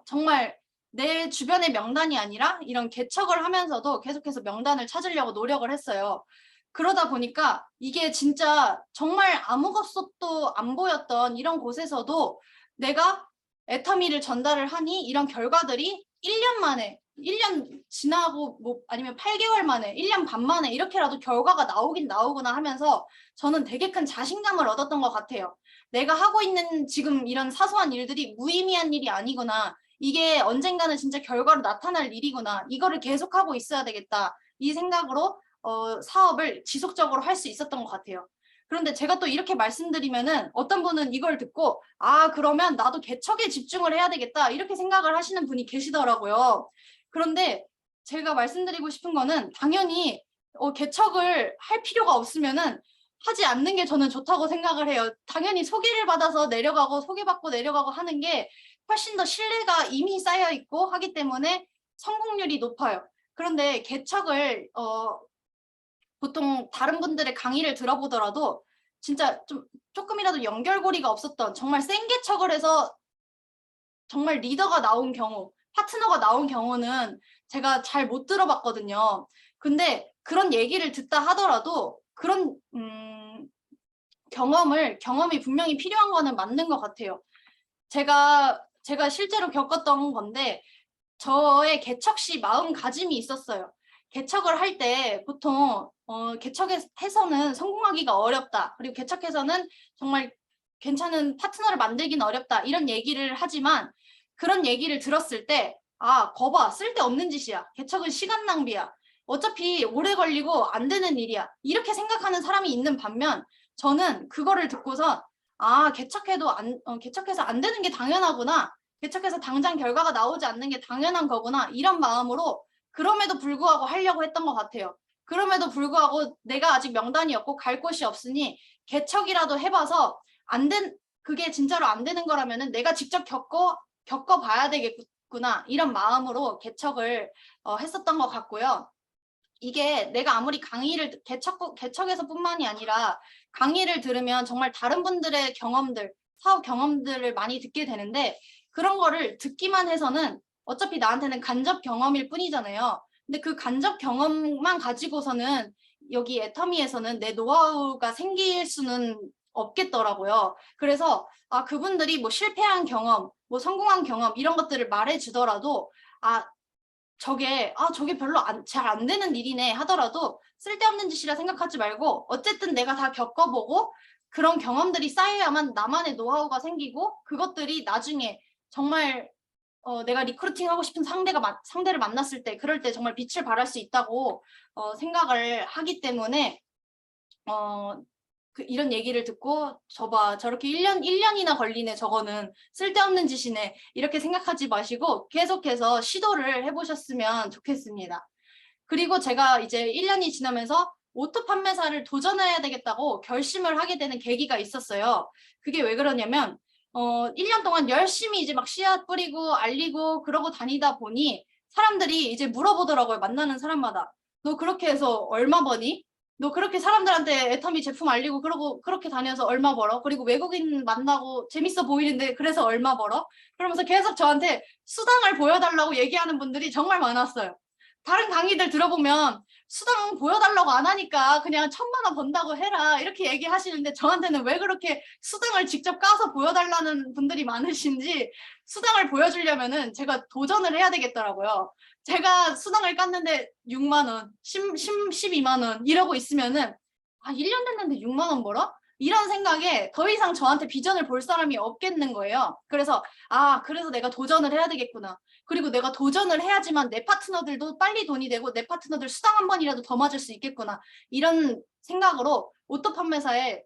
정말 내 주변의 명단이 아니라 이런 개척을 하면서도 계속해서 명단을 찾으려고 노력을 했어요. 그러다 보니까 이게 진짜 정말 아무것도 안 보였던 이런 곳에서도 내가 애터미를 전달을 하니 이런 결과들이 1년 만에, 1년 지나고 뭐 아니면 8개월 만에, 1년 반 만에 이렇게라도 결과가 나오긴 나오구나 하면서 저는 되게 큰 자신감을 얻었던 것 같아요. 내가 하고 있는 지금 이런 사소한 일들이 무의미한 일이 아니구나. 이게 언젠가는 진짜 결과로 나타날 일이구나. 이거를 계속하고 있어야 되겠다. 이 생각으로 사업을 지속적으로 할 수 있었던 것 같아요. 그런데 제가 또 이렇게 말씀드리면은 어떤 분은 이걸 듣고 그러면 나도 개척에 집중을 해야 되겠다 이렇게 생각을 하시는 분이 계시더라고요. 그런데 제가 말씀드리고 싶은 거는 당연히 개척을 할 필요가 없으면은 하지 않는 게 저는 좋다고 생각을 해요. 당연히 소개를 받아서 내려가고 소개받고 내려가고 하는 게 훨씬 더 신뢰가 이미 쌓여 있고 하기 때문에 성공률이 높아요. 그런데 개척을 보통 다른 분들의 강의를 들어보더라도 진짜 조금이라도 연결고리가 없었던 정말 센 개척을 해서 정말 리더가 나온 경우, 파트너가 나온 경우는 제가 잘 못 들어봤거든요. 근데 그런 얘기를 듣다 하더라도 그런 경험이 분명히 필요한 거는 맞는 것 같아요. 제가 실제로 겪었던 건데 저의 개척 시 마음가짐이 있었어요. 개척을 할 때 보통 개척해서는 성공하기가 어렵다. 그리고 개척해서는 정말 괜찮은 파트너를 만들기는 어렵다. 이런 얘기를 하지만 그런 얘기를 들었을 때 거봐, 쓸데없는 짓이야. 개척은 시간 낭비야. 어차피 오래 걸리고 안 되는 일이야. 이렇게 생각하는 사람이 있는 반면 저는 그거를 듣고서 개척해서 안 되는 게 당연하구나. 개척해서 당장 결과가 나오지 않는 게 당연한 거구나. 이런 마음으로 그럼에도 불구하고 하려고 했던 것 같아요. 그럼에도 불구하고 내가 아직 명단이 없고 갈 곳이 없으니 개척이라도 해봐서 그게 진짜로 안 되는 거라면은 내가 직접 겪어봐야 되겠구나. 이런 마음으로 개척을 했었던 것 같고요. 이게 내가 아무리 강의를 개척에서뿐만이 아니라 강의를 들으면 정말 다른 분들의 경험들, 사업 경험들을 많이 듣게 되는데 그런 거를 듣기만 해서는 어차피 나한테는 간접 경험일 뿐이잖아요. 근데 그 간접 경험만 가지고서는 여기 애터미에서는 내 노하우가 생길 수는 없겠더라고요. 그래서 그분들이 뭐 실패한 경험, 뭐 성공한 경험 이런 것들을 말해주더라도 저게 별로 잘 안 되는 일이네 하더라도 쓸데없는 짓이라 생각하지 말고 어쨌든 내가 다 겪어보고 그런 경험들이 쌓여야만 나만의 노하우가 생기고 그것들이 나중에 정말 내가 리크루팅 하고 싶은 상대를 만났을 때 그럴 때 정말 빛을 발할 수 있다고 생각을 하기 때문에 이런 얘기를 듣고 저렇게 1년이나 걸리네 저거는 쓸데없는 짓이네 이렇게 생각하지 마시고 계속해서 시도를 해보셨으면 좋겠습니다. 그리고 제가 이제 1년이 지나면서 오토 판매사를 도전해야 되겠다고 결심을 하게 되는 계기가 있었어요. 그게 왜 그러냐면 1년 동안 열심히 이제 막 씨앗 뿌리고 알리고 그러고 다니다 보니 사람들이 이제 물어보더라고요. 만나는 사람마다. 너 그렇게 해서 얼마 버니? 너 그렇게 사람들한테 애터미 제품 알리고 그러고 그렇게 다녀서 얼마 벌어? 그리고 외국인 만나고 재밌어 보이는데 그래서 얼마 벌어? 그러면서 계속 저한테 수당을 보여달라고 얘기하는 분들이 정말 많았어요. 다른 강의들 들어보면 수당 보여달라고 안 하니까 그냥 1,000만 원 번다고 해라 이렇게 얘기하시는데 저한테는 왜 그렇게 수당을 직접 까서 보여달라는 분들이 많으신지 수당을 보여주려면은 제가 도전을 해야 되겠더라고요. 제가 수당을 깠는데 6만 원, 12만 원 이러고 있으면은 1년 됐는데 6만 원 벌어? 이런 생각에 더 이상 저한테 비전을 볼 사람이 없겠는 거예요. 그래서 그래서 내가 도전을 해야 되겠구나. 그리고 내가 도전을 해야지만 내 파트너들도 빨리 돈이 되고 내 파트너들 수당 한 번이라도 더 맞을 수 있겠구나. 이런 생각으로 오토 판매사에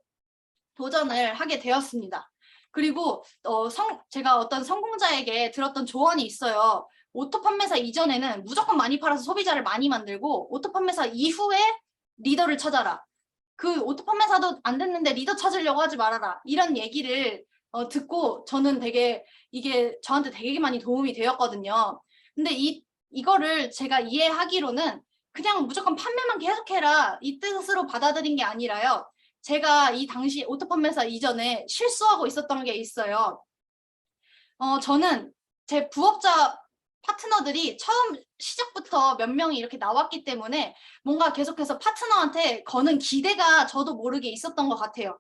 도전을 하게 되었습니다. 그리고 제가 어떤 성공자에게 들었던 조언이 있어요. 오토 판매사 이전에는 무조건 많이 팔아서 소비자를 많이 만들고 오토 판매사 이후에 리더를 찾아라. 그 오토 판매사도 안 됐는데 리더 찾으려고 하지 말아라. 이런 얘기를 듣고 저는 되게 이게 저한테 되게 많이 도움이 되었거든요. 근데 이거를 제가 이해하기로는 그냥 무조건 판매만 계속해라 이 뜻으로 받아들인 게 아니라요. 제가 이 당시 오토 판매사 이전에 실수하고 있었던 게 있어요. 저는 제 부업자 파트너들이 처음 시작부터 몇 명이 이렇게 나왔기 때문에 뭔가 계속해서 파트너한테 거는 기대가 저도 모르게 있었던 것 같아요.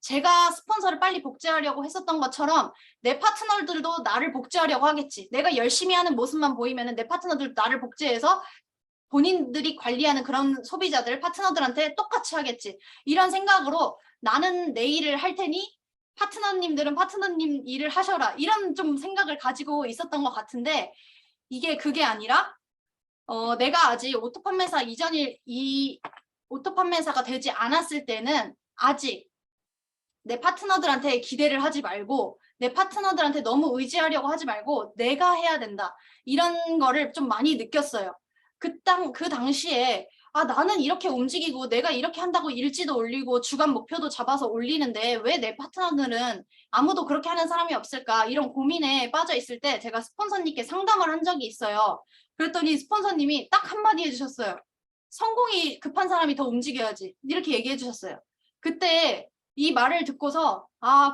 제가 스폰서를 빨리 복제하려고 했었던 것처럼 내 파트너들도 나를 복제하려고 하겠지. 내가 열심히 하는 모습만 보이면 내 파트너들도 나를 복제해서 본인들이 관리하는 그런 소비자들, 파트너들한테 똑같이 하겠지. 이런 생각으로 나는 내 일을 할 테니 파트너님들은 파트너님 일을 하셔라. 이런 좀 생각을 가지고 있었던 것 같은데 그게 아니라 내가 아직 오토 판매사 오토 판매사가 되지 않았을 때는 아직 내 파트너들한테 기대를 하지 말고 내 파트너들한테 너무 의지하려고 하지 말고 내가 해야 된다. 이런 거를 좀 많이 느꼈어요. 그 당시에 나는 이렇게 움직이고 내가 이렇게 한다고 일지도 올리고 주간 목표도 잡아서 올리는데 왜 내 파트너들은 아무도 그렇게 하는 사람이 없을까 이런 고민에 빠져 있을 때 제가 스폰서님께 상담을 한 적이 있어요. 그랬더니 스폰서님이 딱 한마디 해주셨어요. 성공이 급한 사람이 더 움직여야지 이렇게 얘기해 주셨어요. 그때 이 말을 듣고서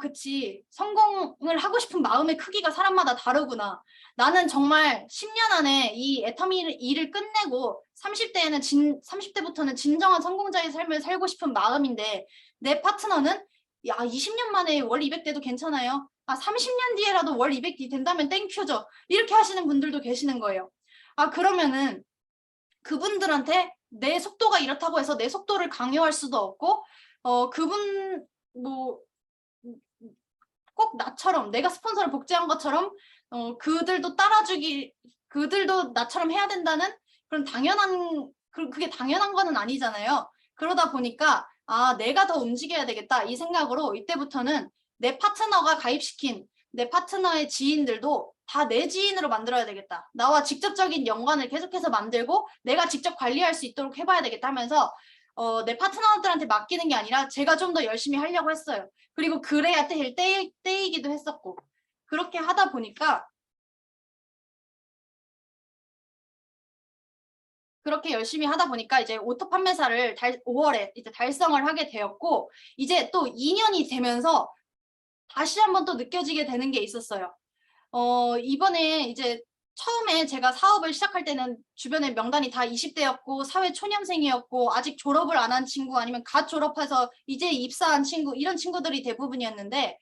그치 성공을 하고 싶은 마음의 크기가 사람마다 다르구나. 나는 정말 10년 안에 이 애터미 일을 끝내고 30대부터는 진정한 성공자의 삶을 살고 싶은 마음인데 내 파트너는 20년 만에 월 200대도 괜찮아요. 30년 뒤에라도 월 200이 된다면 땡큐죠. 이렇게 하시는 분들도 계시는 거예요. 그러면은 그분들한테 내 속도가 이렇다고 해서 내 속도를 강요할 수도 없고 그분 꼭 나처럼 내가 스폰서를 복제한 것처럼 그들도 나처럼 해야 된다는 그런 그게 당연한 거는 아니잖아요. 그러다 보니까 내가 더 움직여야 되겠다 이 생각으로 이때부터는 내 파트너가 가입시킨 내 파트너의 지인들도 다 내 지인으로 만들어야 되겠다. 나와 직접적인 연관을 계속해서 만들고 내가 직접 관리할 수 있도록 해봐야 되겠다 하면서 내 파트너들한테 맡기는 게 아니라 제가 좀 더 열심히 하려고 했어요. 그리고 그래야 때이기도 했었고 그렇게 하다 보니까 그렇게 열심히 하다 보니까 이제 오토 판매사를 5월에 이제 달성을 하게 되었고 이제 또 2년이 되면서 다시 한번 또 느껴지게 되는 게 있었어요. 이번에 이제 처음에 제가 사업을 시작할 때는 주변에 명단이 다 20대였고 사회 초년생이었고 아직 졸업을 안 한 친구 아니면 갓 졸업해서 이제 입사한 친구 이런 친구들이 대부분이었는데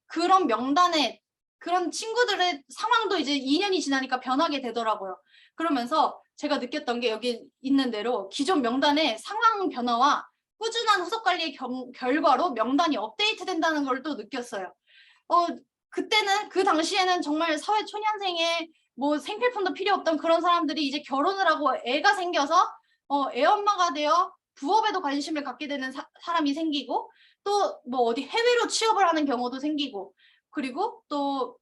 그런 명단에 그런 친구들의 상황도 이제 2년이 지나니까 변하게 되더라고요. 그러면서 제가 느꼈던 게 여기 있는 대로 기존 명단의 상황 변화와 꾸준한 후속 관리의 결과로 명단이 업데이트된다는 걸 또 느꼈어요. 그때는 그 당시에는 정말 사회 초년생의 생필품도 필요 없던 그런 사람들이 이제 결혼을 하고 애가 생겨서 애엄마가 되어 부업에도 관심을 갖게 되는 사람이 생기고 또 어디 해외로 취업을 하는 경우도 생기고 그리고 또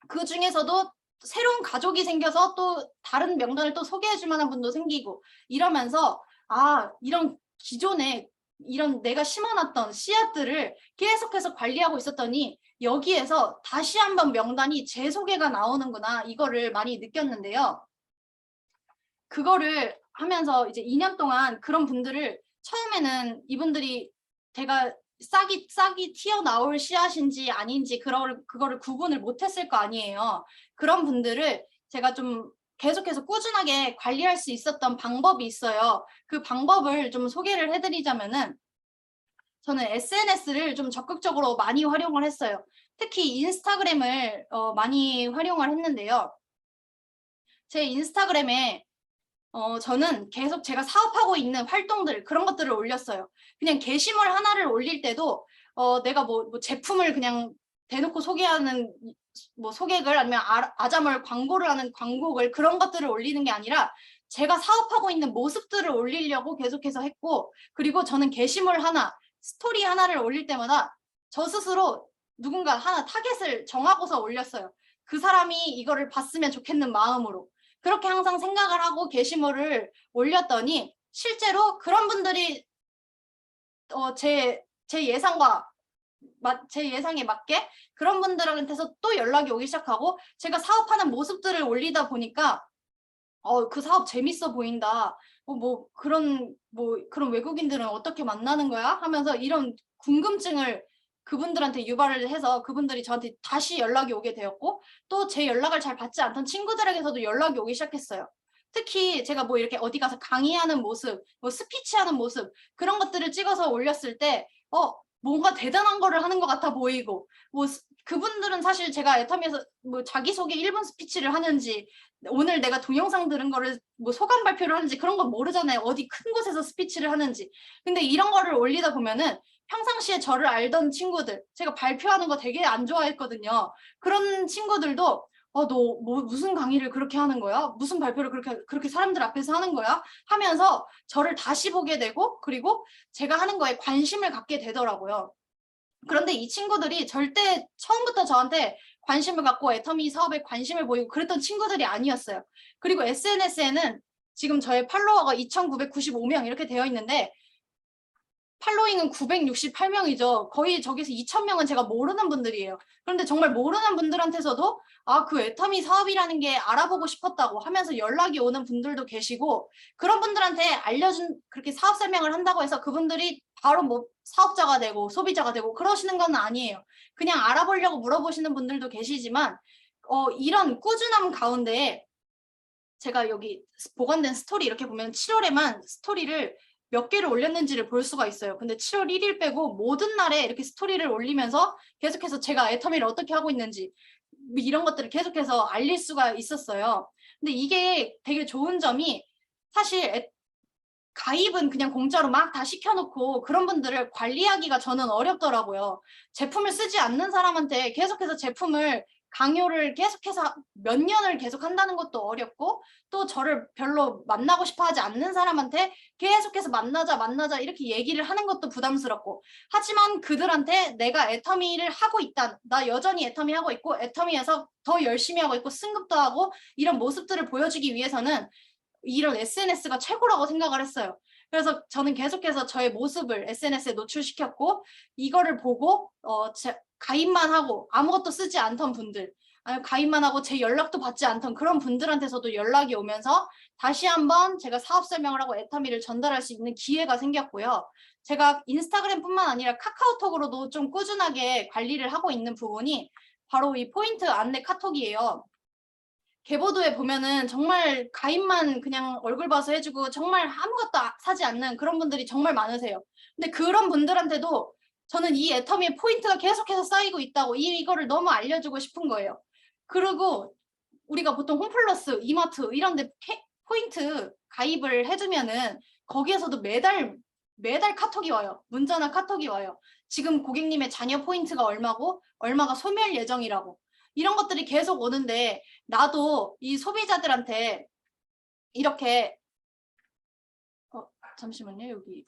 그 중에서도 새로운 가족이 생겨서 또 다른 명단을 또 소개해 줄 만한 분도 생기고 이러면서 이런 기존에 이런 내가 심어놨던 씨앗들을 계속해서 관리하고 있었더니 여기에서 다시 한번 명단이 재소개가 나오는구나 이거를 많이 느꼈는데요. 그거를 하면서 이제 2년 동안 그런 분들을 처음에는 이분들이 제가 싹이 튀어나올 씨앗인지 아닌지 그거를 구분을 못했을 거 아니에요. 그런 분들을 제가 좀 계속해서 꾸준하게 관리할 수 있었던 방법이 있어요. 그 방법을 좀 소개를 해드리자면은 저는 SNS를 좀 적극적으로 많이 활용을 했어요. 특히 인스타그램을 많이 활용을 했는데요. 제 인스타그램에 저는 계속 제가 사업하고 있는 활동들 그런 것들을 올렸어요. 그냥 게시물 하나를 올릴 때도 내가 뭐 제품을 그냥 대놓고 소개하는 뭐 소개글 아니면 아자몰 광고를 하는 광고글 그런 것들을 올리는 게 아니라 제가 사업하고 있는 모습들을 올리려고 계속해서 했고, 그리고 저는 게시물 하나, 스토리 하나를 올릴 때마다 저 스스로 누군가 하나 타겟을 정하고서 올렸어요. 그 사람이 이거를 봤으면 좋겠는 마음으로. 그렇게 항상 생각을 하고 게시물을 올렸더니 실제로 그런 분들이 제 예상에 맞게 그런 분들한테서 또 연락이 오기 시작하고, 제가 사업하는 모습들을 올리다 보니까 그 사업 재밌어 보인다. 그런 외국인들은 어떻게 만나는 거야? 하면서 이런 궁금증을 그분들한테 유발을 해서 그분들이 저한테 다시 연락이 오게 되었고, 또 제 연락을 잘 받지 않던 친구들에게서도 연락이 오기 시작했어요. 특히 제가 뭐 이렇게 어디 가서 강의하는 모습, 뭐 스피치하는 모습, 그런 것들을 찍어서 올렸을 때 뭔가 대단한 거를 하는 것 같아 보이고, 그분들은 사실 제가 애터미에서 뭐 자기소개 1분 스피치를 하는지, 오늘 내가 동영상 들은 거를 뭐 소감 발표를 하는지 그런 건 모르잖아요. 어디 큰 곳에서 스피치를 하는지. 근데 이런 거를 올리다 보면은 평상시에 저를 알던 친구들, 제가 발표하는 거 되게 안 좋아했거든요. 그런 친구들도 너 무슨 강의를 그렇게 하는 거야? 무슨 발표를 그렇게 사람들 앞에서 하는 거야? 하면서 저를 다시 보게 되고, 그리고 제가 하는 거에 관심을 갖게 되더라고요. 그런데 이 친구들이 절대 처음부터 저한테 관심을 갖고 애터미 사업에 관심을 보이고 그랬던 친구들이 아니었어요. 그리고 SNS에는 지금 저의 팔로워가 2,995명 이렇게 되어 있는데 팔로잉은 968명이죠. 거의 저기서 2,000명은 제가 모르는 분들이에요. 그런데 정말 모르는 분들한테서도 그 애터미 사업이라는 게 알아보고 싶었다고 하면서 연락이 오는 분들도 계시고, 그런 분들한테 그렇게 사업 설명을 한다고 해서 그분들이 바로 뭐 사업자가 되고 소비자가 되고 그러시는 건 아니에요. 그냥 알아보려고 물어보시는 분들도 계시지만 이런 꾸준함 가운데 제가 여기 보관된 스토리 이렇게 보면 7월에만 스토리를 몇 개를 올렸는지를 볼 수가 있어요. 근데 7월 1일 빼고 모든 날에 이렇게 스토리를 올리면서 계속해서 제가 애터미를 어떻게 하고 있는지 이런 것들을 계속해서 알릴 수가 있었어요. 근데 이게 되게 좋은 점이, 사실 가입은 그냥 공짜로 막 다 시켜놓고 그런 분들을 관리하기가 저는 어렵더라고요. 제품을 쓰지 않는 사람한테 계속해서 제품을 강요를 계속해서 몇 년을 계속 한다는 것도 어렵고, 또 저를 별로 만나고 싶어 하지 않는 사람한테 계속해서 만나자 이렇게 얘기를 하는 것도 부담스럽고, 하지만 그들한테 내가 애터미를 하고 있다, 나 여전히 애터미 하고 있고 애터미에서 더 열심히 하고 있고 승급도 하고 이런 모습들을 보여주기 위해서는 이런 SNS가 최고라고 생각을 했어요. 그래서 저는 계속해서 저의 모습을 SNS에 노출시켰고, 이거를 보고 가입만 하고 아무것도 쓰지 않던 분들, 아니면 가입만 하고 제 연락도 받지 않던 그런 분들한테서도 연락이 오면서 다시 한번 제가 사업 설명을 하고 애터미를 전달할 수 있는 기회가 생겼고요. 제가 인스타그램뿐만 아니라 카카오톡으로도 좀 꾸준하게 관리를 하고 있는 부분이 바로 이 포인트 안내 카톡이에요. 개보도에 보면은 정말 가입만 그냥 얼굴 봐서 해주고 정말 아무것도 사지 않는 그런 분들이 정말 많으세요. 근데 그런 분들한테도 저는 이 애터미의 포인트가 계속해서 쌓이고 있다고, 이거를 너무 알려주고 싶은 거예요. 그리고 우리가 보통 홈플러스, 이마트 이런 데 포인트 가입을 해주면은 거기에서도 매달 카톡이 와요. 문자나 카톡이 와요. 지금 고객님의 자녀 포인트가 얼마고 얼마가 소멸 예정이라고. 이런 것들이 계속 오는데, 나도 이 소비자들한테 이렇게 잠시만요. 여기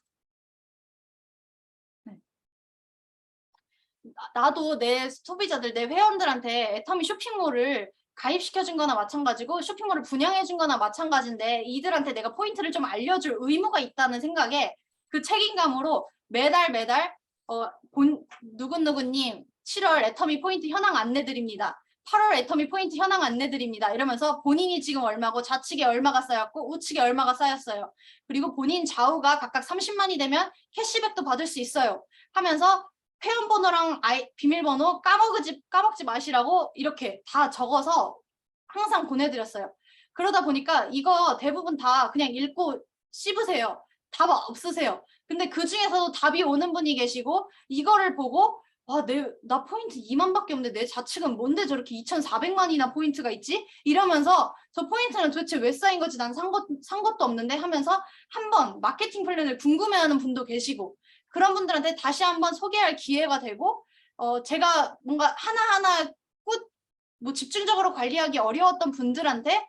나도 내 소비자들, 내 회원들한테 애터미 쇼핑몰을 가입시켜준 거나 마찬가지고 쇼핑몰을 분양해준 거나 마찬가지인데, 이들한테 내가 포인트를 좀 알려줄 의무가 있다는 생각에 그 책임감으로 매달 누구누구님 7월 애터미 포인트 현황 안내드립니다. 8월 애터미 포인트 현황 안내드립니다. 이러면서 본인이 지금 얼마고 좌측에 얼마가 쌓였고 우측에 얼마가 쌓였어요. 그리고 본인 좌우가 각각 30만이 되면 캐시백도 받을 수 있어요. 하면서 회원번호랑 비밀번호 까먹지 마시라고 이렇게 다 적어서 항상 보내드렸어요. 그러다 보니까 이거 대부분 다 그냥 읽고 씹으세요. 답 없으세요. 근데 그 중에서도 답이 오는 분이 계시고, 이거를 보고 나 포인트 2만밖에 없는데 내 좌측은 뭔데 저렇게 2,400만이나 포인트가 있지? 이러면서 저 포인트는 도대체 왜 쌓인 거지? 난 산 것도 없는데 하면서 한번 마케팅 플랜을 궁금해하는 분도 계시고, 그런 분들한테 다시 한번 소개할 기회가 되고 제가 뭔가 하나하나 뭐 집중적으로 관리하기 어려웠던 분들한테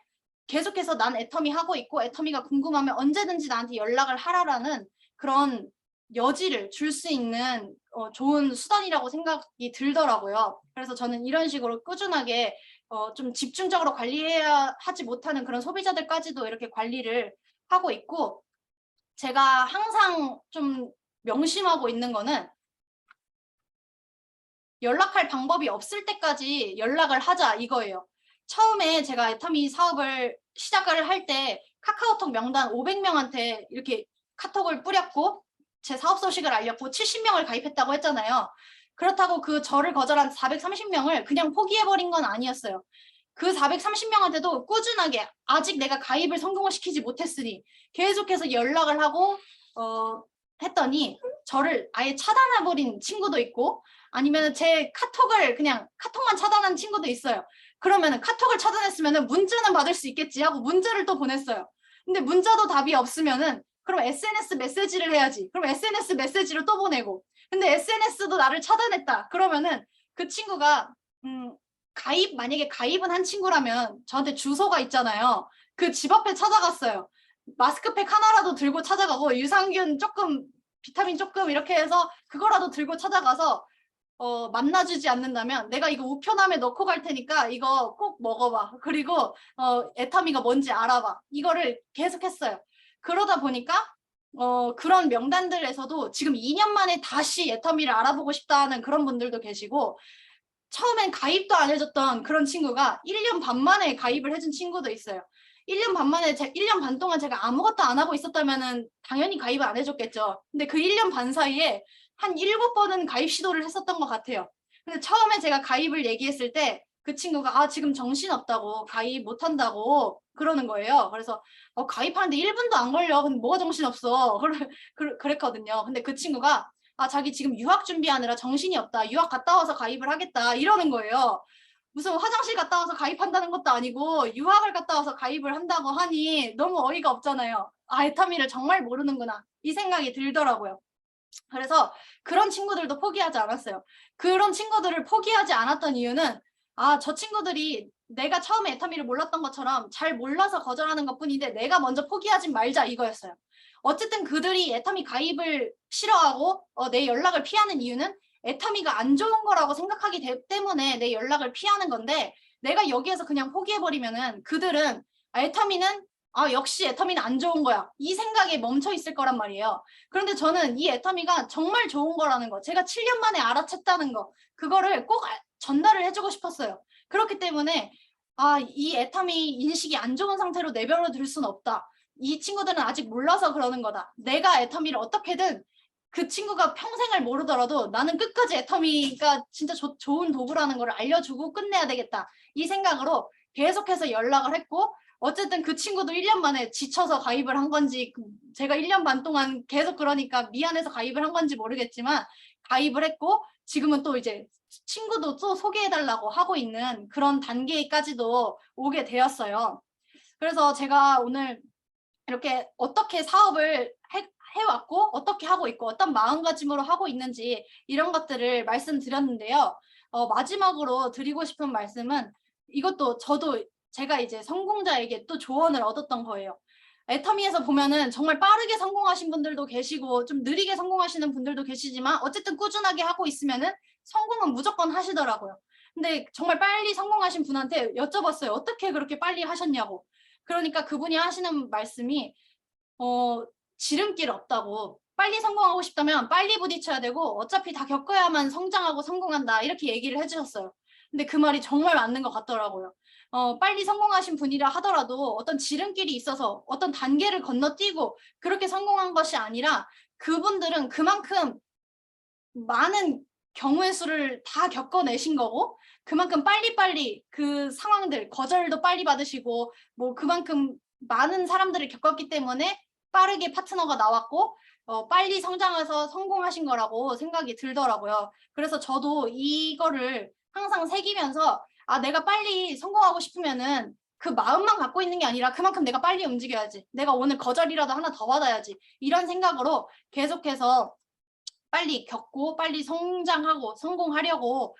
계속해서 난 애터미 하고 있고 애터미가 궁금하면 언제든지 나한테 연락을 하라라는 그런 여지를 줄 수 있는 좋은 수단이라고 생각이 들더라고요. 그래서 저는 이런 식으로 꾸준하게 좀 집중적으로 관리해야 하지 못하는 그런 소비자들까지도 이렇게 관리를 하고 있고, 제가 항상 좀 명심하고 있는 거는 연락할 방법이 없을 때까지 연락을 하자 이거예요. 처음에 제가 애터미 사업을 시작을 할 때 카카오톡 명단 500명한테 이렇게 카톡을 뿌렸고 제 사업 소식을 알렸고 70명을 가입했다고 했잖아요. 그렇다고 그 저를 거절한 430명을 그냥 포기해버린 건 아니었어요. 그 430명한테도 꾸준하게 아직 내가 가입을 성공을 시키지 못했으니 계속해서 연락을 하고 했더니 저를 아예 차단해버린 친구도 있고, 아니면 제 카톡을 그냥 카톡만 차단한 친구도 있어요. 그러면은 카톡을 차단했으면은 문자는 받을 수 있겠지 하고 문자를 또 보냈어요. 근데 문자도 답이 없으면은 그럼 SNS 메시지를 해야지. 그럼 SNS 메시지를 또 보내고. 근데 SNS도 나를 차단했다. 그러면은 그 친구가 만약에 가입은 한 친구라면 저한테 주소가 있잖아요. 그 집 앞에 찾아갔어요. 마스크팩 하나라도 들고 찾아가고 유산균 조금, 비타민 조금 이렇게 해서 그거라도 들고 찾아가서 만나주지 않는다면 내가 이거 우편함에 넣고 갈 테니까 이거 꼭 먹어봐. 그리고 애터미가 뭔지 알아봐. 이거를 계속했어요. 그러다 보니까 그런 명단들에서도 지금 2년 만에 다시 애터미를 알아보고 싶다는 그런 분들도 계시고, 처음엔 가입도 안 해줬던 그런 친구가 1년 반 만에 가입을 해준 친구도 있어요. 1년 반 만에 1년 반 동안 제가 아무것도 안 하고 있었다면은 당연히 가입을 안 해줬겠죠. 근데 그 1년 반 사이에 한 7번은 가입 시도를 했었던 것 같아요. 근데 처음에 제가 가입을 얘기했을 때 그 친구가 지금 정신없다고 가입 못한다고 그러는 거예요. 그래서 가입하는데 1분도 안 걸려. 근데 뭐가 정신없어. 그랬거든요. 근데 그 친구가 자기 지금 유학 준비하느라 정신이 없다. 유학 갔다 와서 가입을 하겠다. 이러는 거예요. 무슨 화장실 갔다 와서 가입한다는 것도 아니고 유학을 갔다 와서 가입을 한다고 하니 너무 어이가 없잖아요. 애터미를 정말 모르는구나. 이 생각이 들더라고요. 그래서 그런 친구들도 포기하지 않았어요. 그런 친구들을 포기하지 않았던 이유는 저 친구들이 내가 처음에 애터미를 몰랐던 것처럼 잘 몰라서 거절하는 것뿐인데 내가 먼저 포기하지 말자 이거였어요. 어쨌든 그들이 애터미 가입을 싫어하고 내 연락을 피하는 이유는 애터미가 안 좋은 거라고 생각하기 때문에 내 연락을 피하는 건데, 내가 여기에서 그냥 포기해버리면은 그들은 애터미는 역시 애터미는 안 좋은 거야 이 생각에 멈춰 있을 거란 말이에요. 그런데 저는 이 애터미가 정말 좋은 거라는 거, 제가 7년 만에 알아챘다는 거, 그거를 꼭 전달을 해주고 싶었어요. 그렇기 때문에 이 애터미 인식이 안 좋은 상태로 내버려 둘 수는 없다. 이 친구들은 아직 몰라서 그러는 거다. 내가 애터미를 어떻게든, 그 친구가 평생을 모르더라도 나는 끝까지 애터미가 진짜 좋은 도구라는 걸 알려주고 끝내야 되겠다. 이 생각으로 계속해서 연락을 했고, 어쨌든 그 친구도 1년 만에 지쳐서 가입을 한 건지, 제가 1년 반 동안 계속 그러니까 미안해서 가입을 한 건지 모르겠지만 가입을 했고, 지금은 또 이제 친구도 또 소개해달라고 하고 있는 그런 단계까지도 오게 되었어요. 그래서 제가 오늘 이렇게 어떻게 사업을 해왔고 어떻게 하고 있고 어떤 마음가짐으로 하고 있는지 이런 것들을 말씀드렸는데요. 마지막으로 드리고 싶은 말씀은, 이것도 저도 제가 이제 성공자에게 또 조언을 얻었던 거예요. 애터미에서 보면은 정말 빠르게 성공하신 분들도 계시고 좀 느리게 성공하시는 분들도 계시지만 어쨌든 꾸준하게 하고 있으면은 성공은 무조건 하시더라고요. 근데 정말 빨리 성공하신 분한테 여쭤봤어요. 어떻게 그렇게 빨리 하셨냐고. 그러니까 그분이 하시는 말씀이 지름길 없다고, 빨리 성공하고 싶다면 빨리 부딪혀야 되고 어차피 다 겪어야만 성장하고 성공한다, 이렇게 얘기를 해주셨어요. 근데 그 말이 정말 맞는 것 같더라고요. 빨리 성공하신 분이라 하더라도 어떤 지름길이 있어서 어떤 단계를 건너뛰고 그렇게 성공한 것이 아니라 그분들은 그만큼 많은 경우의 수를 다 겪어내신 거고, 그만큼 빨리빨리 그 상황들, 거절도 빨리 받으시고 뭐 그만큼 많은 사람들을 겪었기 때문에 빠르게 파트너가 나왔고 빨리 성장해서 성공하신 거라고 생각이 들더라고요. 그래서 저도 이거를 항상 새기면서 내가 빨리 성공하고 싶으면은 그 마음만 갖고 있는 게 아니라 그만큼 내가 빨리 움직여야지, 내가 오늘 거절이라도 하나 더 받아야지, 이런 생각으로 계속해서 빨리 겪고 빨리 성장하고 성공하려고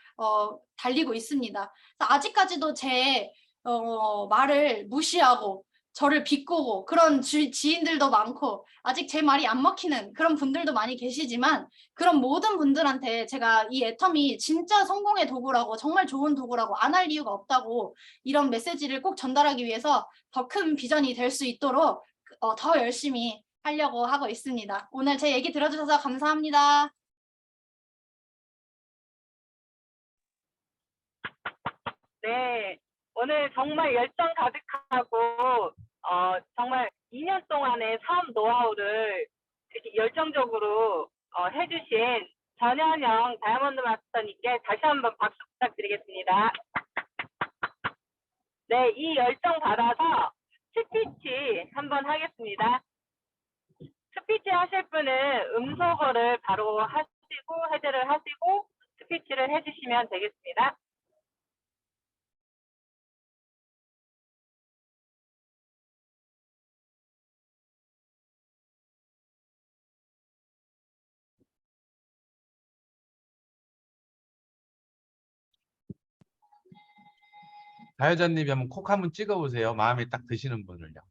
달리고 있습니다. 그래서 아직까지도 제 말을 무시하고 저를 비꼬고 그런 지인들도 많고 아직 제 말이 안 먹히는 그런 분들도 많이 계시지만 그런 모든 분들한테 제가 이 애터미 진짜 성공의 도구라고 정말 좋은 도구라고 안 할 이유가 없다고 이런 메시지를 꼭 전달하기 위해서 더 큰 비전이 될 수 있도록 더 열심히 하려고 하고 있습니다. 오늘 제 얘기 들어주셔서 감사합니다. 네, 오늘 정말 열정 가득하고 정말 2년 동안의 사업 노하우를 이렇게 열정적으로 해주신 전현영 다이아몬드 마스터님께 다시 한번 박수 부탁드리겠습니다. 네, 이 열정 받아서 스피치 한번 하겠습니다. 스피치 하실 분은 음소거를 바로 하시고 해제를 하시고 스피치를 해주시면 되겠습니다. 가요자님이 한번 콕 한번 찍어보세요. 마음에 딱 드시는 분을요.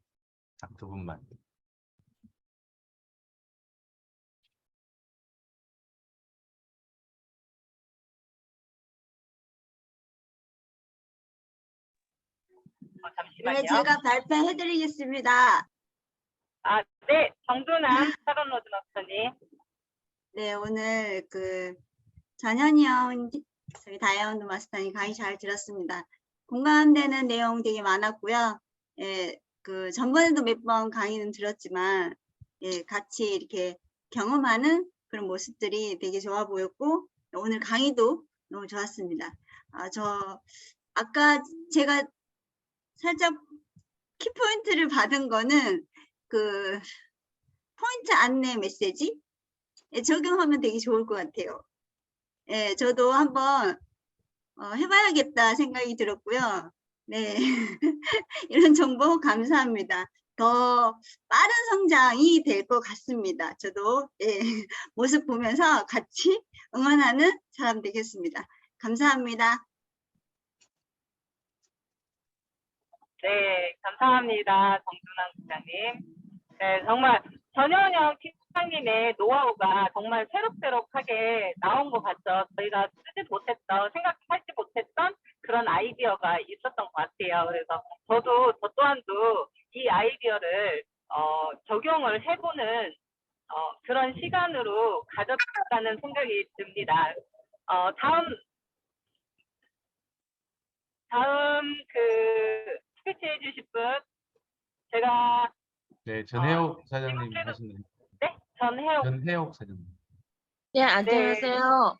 딱 두 분만. 잠시만요. 네, 제가 발표해드리겠습니다. 네, 정준환 사런로드 마스터님. 네, 오늘 전현영 저희 다이아몬드 마스터님 강의 잘 들었습니다. 공감되는 내용 되게 많았고요. 예, 전번에도 몇 번 강의는 들었지만, 예, 같이 이렇게 경험하는 그런 모습들이 되게 좋아 보였고, 오늘 강의도 너무 좋았습니다. 아까 제가 살짝 키포인트를 받은 거는 포인트 안내 메시지 적용하면 되게 좋을 것 같아요. 예, 저도 한번 해봐야겠다 생각이 들었고요. 네, 이런 정보 감사합니다. 더 빠른 성장이 될 것 같습니다. 저도 예, 모습 보면서 같이 응원하는 사람 되겠습니다. 감사합니다. 네, 감사합니다. 정준환 국장님. 네, 정말 전현영 팀장님의 노하우가 정말 새록새록하게 나온 것 같죠. 저희가 쓰지 못했던, 생각하지 못했던 그런 아이디어가 있었던 것 같아요. 그래서 저 또한도 이 아이디어를 적용을 해보는 그런 시간으로 가졌다는 생각이 듭니다. 다음 스피치 해주실 분, 제가 네, 전혜옥 사장님 하시는. 네, 전혜옥. 전혜옥 사장님. 네, 안녕하세요.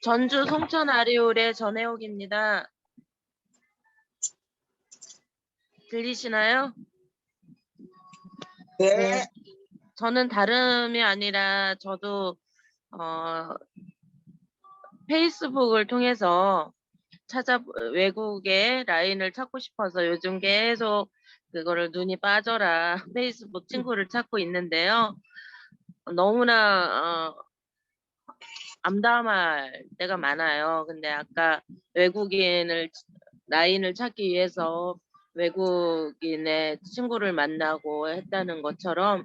전주 송천 아리올의 전혜옥입니다. 들리시나요? 네. 저는 다름이 아니라 저도 페이스북을 통해서 외국의 라인을 찾고 싶어서 요즘 계속 그거를 눈이 빠져라 페이스북 친구를 찾고 있는데요. 너무나 암담할 때가 많아요. 근데 아까 외국인을 라인을 찾기 위해서 외국인의 친구를 만나고 했다는 것처럼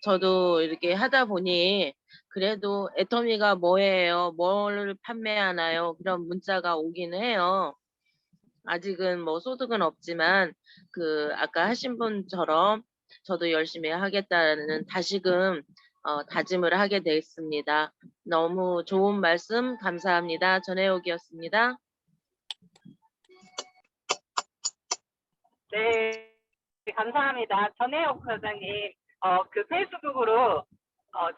저도 이렇게 하다 보니 그래도 애터미가 뭐예요? 뭘 판매하나요? 그런 문자가 오긴 해요. 아직은 뭐 소득은 없지만 아까 하신 분처럼 저도 열심히 하겠다는 다시금 다짐을 하게 됐습니다. 너무 좋은 말씀 감사합니다. 전혜옥이었습니다. 네, 감사합니다. 전혜옥 사장님, 페이스북으로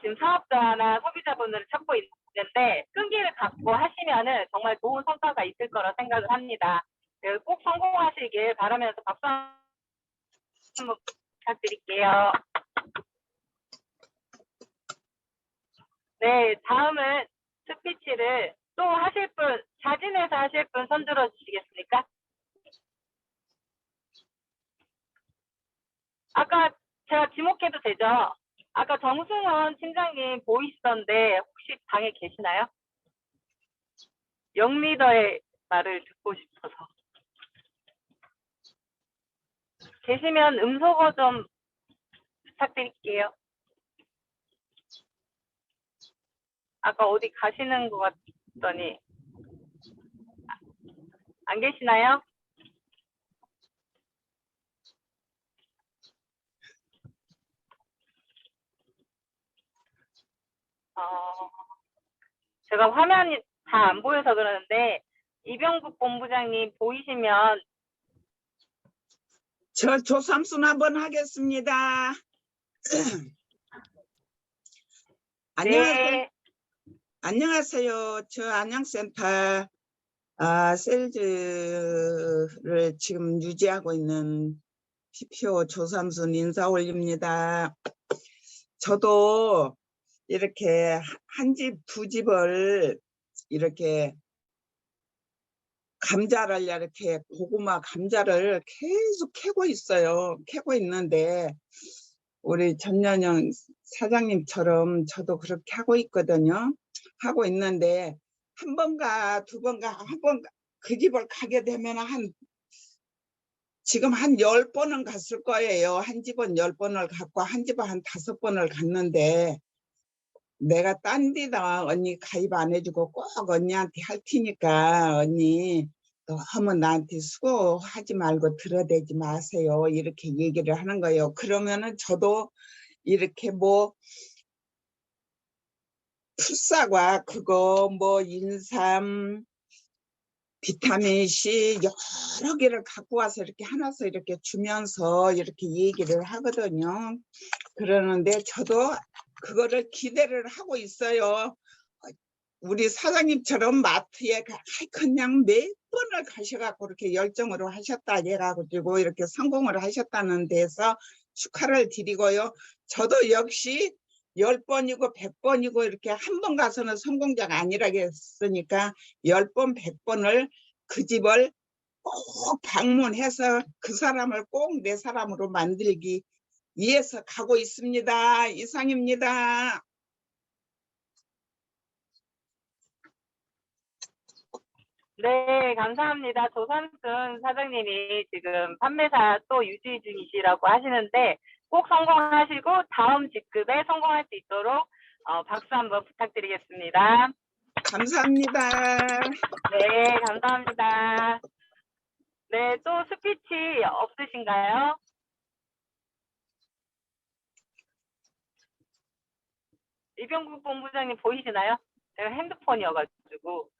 지금 사업자나 소비자분들을 찾고 있는데 끈기를 갖고 하시면은 정말 좋은 성과가 있을 거라 생각을 합니다. 꼭 성공하시길 바라면서 박수 한번 부탁드릴게요. 네, 다음은 스피치를 또 하실 분, 자진해서 하실 분 손들어 주시겠습니까? 아까 제가 지목해도 되죠? 아까 정승원 팀장님 보이시던데 혹시 혹시 방에 계시나요? 영리더의 말을 듣고 싶어서. 계시면 음소거 좀 부탁드릴게요. 아까 어디 가시는 것 같더니 안 계시나요? 제가 화면이 다 안 보여서 그러는데 이병국 본부장님 보이시면 저 조삼순 한번 하겠습니다. 안녕하세요. 네, 안녕하세요. 저 안양센터 셀즈를 지금 유지하고 있는 PPO 조삼순 인사 올립니다. 저도 이렇게 한 집, 두 집을 이렇게 감자를 이렇게 고구마 감자를 계속 캐고 있어요. 캐고 있는데 우리 전년영 사장님처럼 저도 그렇게 하고 있거든요. 하고 있는데 한 번가 두 번가 한 번 그 집을 가게 되면 지금 한 10번은 갔을 거예요. 한 집은 10번을 갔고 한 집은 한 5번을 갔는데 내가 딴 데다 언니 가입 안 해주고 꼭 언니한테 할 테니까 언니 너무 나한테 수고하지 말고 들어대지 마세요. 이렇게 얘기를 하는 거예요. 그러면은 저도 이렇게 뭐 풀사과 그거 뭐 인삼 비타민C 여러 개를 갖고 와서 이렇게 하나씩 이렇게 주면서 이렇게 얘기를 하거든요. 그러는데 저도 그거를 기대를 하고 있어요. 우리 사장님처럼 마트에 그냥 몇 번을 가셔갖고 이렇게 열정으로 하셨다 해가지고 이렇게 성공을 하셨다는 데서 축하를 드리고요. 저도 역시 10번이고 100번이고 이렇게 한 번 가서는 성공자가 아니라겠으니까 10번 100번을 그 집을 꼭 방문해서 그 사람을 꼭 내 사람으로 만들기 위해서 가고 있습니다. 이상입니다. 네, 감사합니다. 조삼순 사장님이 지금 판매사 또 유지 중이시라고 하시는데 꼭 성공하시고 다음 직급에 성공할 수 있도록 박수 한번 부탁드리겠습니다. 감사합니다. 네, 감사합니다. 네, 또 스피치 없으신가요? 이병국 본부장님 보이시나요? 제가 핸드폰이어가지고.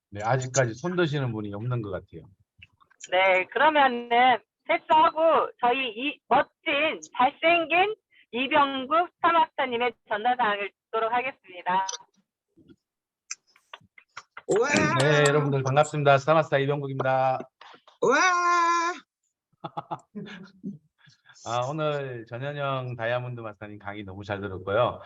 네, 아직까지 손 드시는 분이 없는 것 같아요. 네, 그러면은 패스하고 저희 이 멋진 잘생긴 이병국 스타마스터님의 전달사항을 듣도록 하겠습니다. 와, 네, 여러분들 반갑습니다. 스타마스터 이병국입니다. 와, 오늘 전현영 다이아몬드 마스터님 강의 너무 잘 들었고요.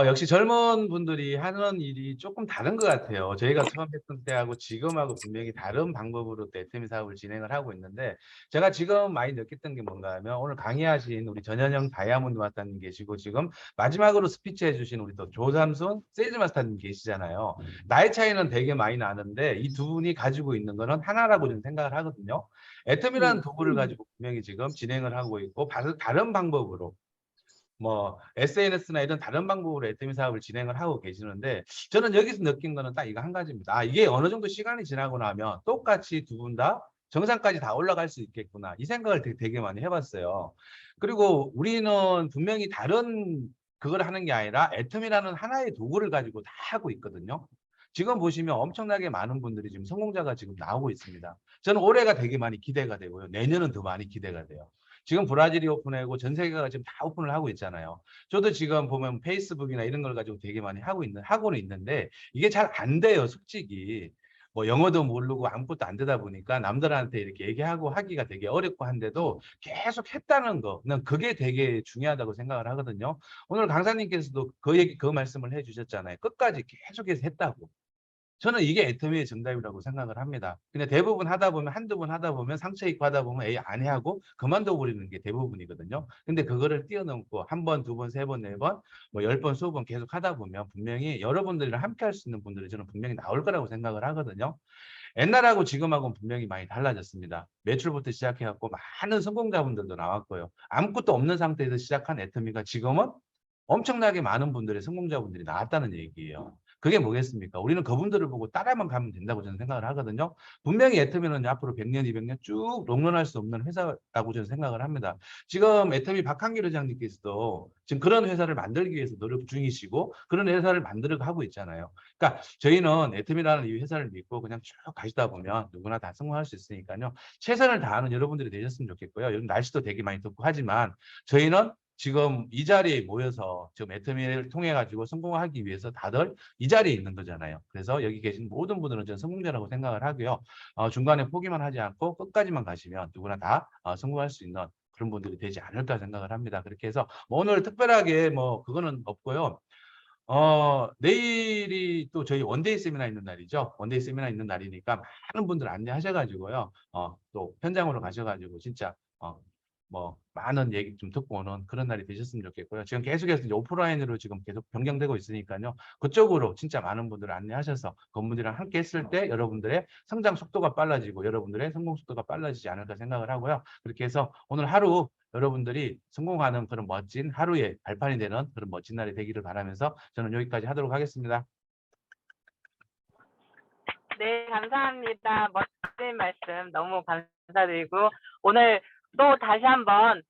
역시 젊은 분들이 하는 일이 조금 다른 것 같아요. 저희가 처음 했던 때하고 지금하고 분명히 다른 방법으로 또 SME 사업을 진행을 하고 있는데 제가 지금 많이 느꼈던 게 뭔가 하면 오늘 강의하신 우리 전현영 다이아몬드 마스터님 계시고 지금 마지막으로 스피치 해주신 우리 또 조삼순 세일즈 마스터님 계시잖아요. 나이 차이는 되게 많이 나는데 이 두 분이 가지고 있는 거는 하나라고 저는 생각을 하거든요. 애텀이라는 도구를 가지고 분명히 지금 진행을 하고 있고 다른 방법으로 뭐 SNS나 이런 다른 방법으로 SME 사업을 진행을 하고 계시는데 저는 여기서 느낀 거는 딱 이거 한 가지입니다. 이게 어느 정도 시간이 지나고 나면 똑같이 두 분 다 정상까지 다 올라갈 수 있겠구나 이 생각을 되게 많이 해봤어요. 그리고 우리는 분명히 다른 그걸 하는 게 아니라 애텀이라는 하나의 도구를 가지고 다 하고 있거든요. 지금 보시면 엄청나게 많은 분들이 지금 성공자가 지금 나오고 있습니다. 저는 올해가 되게 많이 기대가 되고요. 내년은 더 많이 기대가 돼요. 지금 브라질이 오픈하고 전 세계가 지금 다 오픈을 하고 있잖아요. 저도 지금 보면 페이스북이나 이런 걸 가지고 되게 많이 하고는 있는데 이게 잘 안 돼요, 솔직히. 뭐 영어도 모르고 아무것도 안 되다 보니까 남들한테 이렇게 얘기하고 하기가 되게 어렵고 한데도 계속 했다는 거, 난 그게 되게 중요하다고 생각을 하거든요. 오늘 강사님께서도 그 말씀을 해주셨잖아요. 끝까지 계속해서 했다고. 저는 이게 애터미의 정답이라고 생각을 합니다. 근데 대부분 하다 보면 한두 번 하다 보면 상처 입고 하다 보면 에이 안 해하고 그만둬 버리는 게 대부분이거든요. 근데 그거를 뛰어넘고 한 번, 두 번, 세 번, 네 번, 뭐 10번, 20번 계속 하다 보면 분명히 여러분들이랑 함께 할 수 있는 분들이 저는 분명히 나올 거라고 생각을 하거든요. 옛날하고 지금하고는 분명히 많이 달라졌습니다. 매출부터 시작해갖고 많은 성공자분들도 나왔고요. 아무것도 없는 상태에서 시작한 애터미가 지금은 엄청나게 많은 분들의 성공자분들이 나왔다는 얘기예요. 그게 뭐겠습니까? 우리는 그분들을 보고 따라만 가면 된다고 저는 생각을 하거든요. 분명히 애터미는 앞으로 100년, 200년 쭉 롱런할 수 없는 회사라고 저는 생각을 합니다. 지금 애터미 박한길 회장님께서도 지금 그런 회사를 만들기 위해서 노력 중이시고 그런 회사를 만들어 가고 있잖아요. 그러니까 저희는 애터미라는 이 회사를 믿고 그냥 쭉 가시다 보면 누구나 다 성공할 수 있으니까요. 최선을 다하는 여러분들이 되셨으면 좋겠고요. 요즘 날씨도 되게 많이 덥고 하지만 저희는 지금 이 자리에 모여서 지금 애터미를 통해 가지고 성공하기 위해서 다들 이 자리에 있는 거잖아요. 그래서 여기 계신 모든 분들은 저는 성공자라고 생각을 하고요. 중간에 포기만 하지 않고 끝까지만 가시면 누구나 다 성공할 수 있는 그런 분들이 되지 않을까 생각을 합니다. 그렇게 해서 뭐 오늘 특별하게 뭐 그거는 없고요. 내일이 또 저희 원데이 세미나 있는 날이죠. 원데이 세미나 있는 날이니까 많은 분들 안내하셔가지고요. 또 현장으로 가셔가지고 진짜 뭐 많은 얘기 좀 듣고 오는 그런 날이 되셨으면 좋겠고요. 지금 계속해서 이제 오프라인으로 지금 계속 변경되고 있으니까요. 그쪽으로 진짜 많은 분들을 안내하셔서 그분들이랑 함께 했을 때 여러분들의 성장 속도가 빨라지고 여러분들의 성공 속도가 빨라지지 않을까 생각을 하고요. 그렇게 해서 오늘 하루 여러분들이 성공하는 그런 멋진 하루의 발판이 되는 그런 멋진 날이 되기를 바라면서 저는 여기까지 하도록 하겠습니다. 네, 감사합니다. 멋진 말씀 너무 감사드리고 오늘 또 다시 한번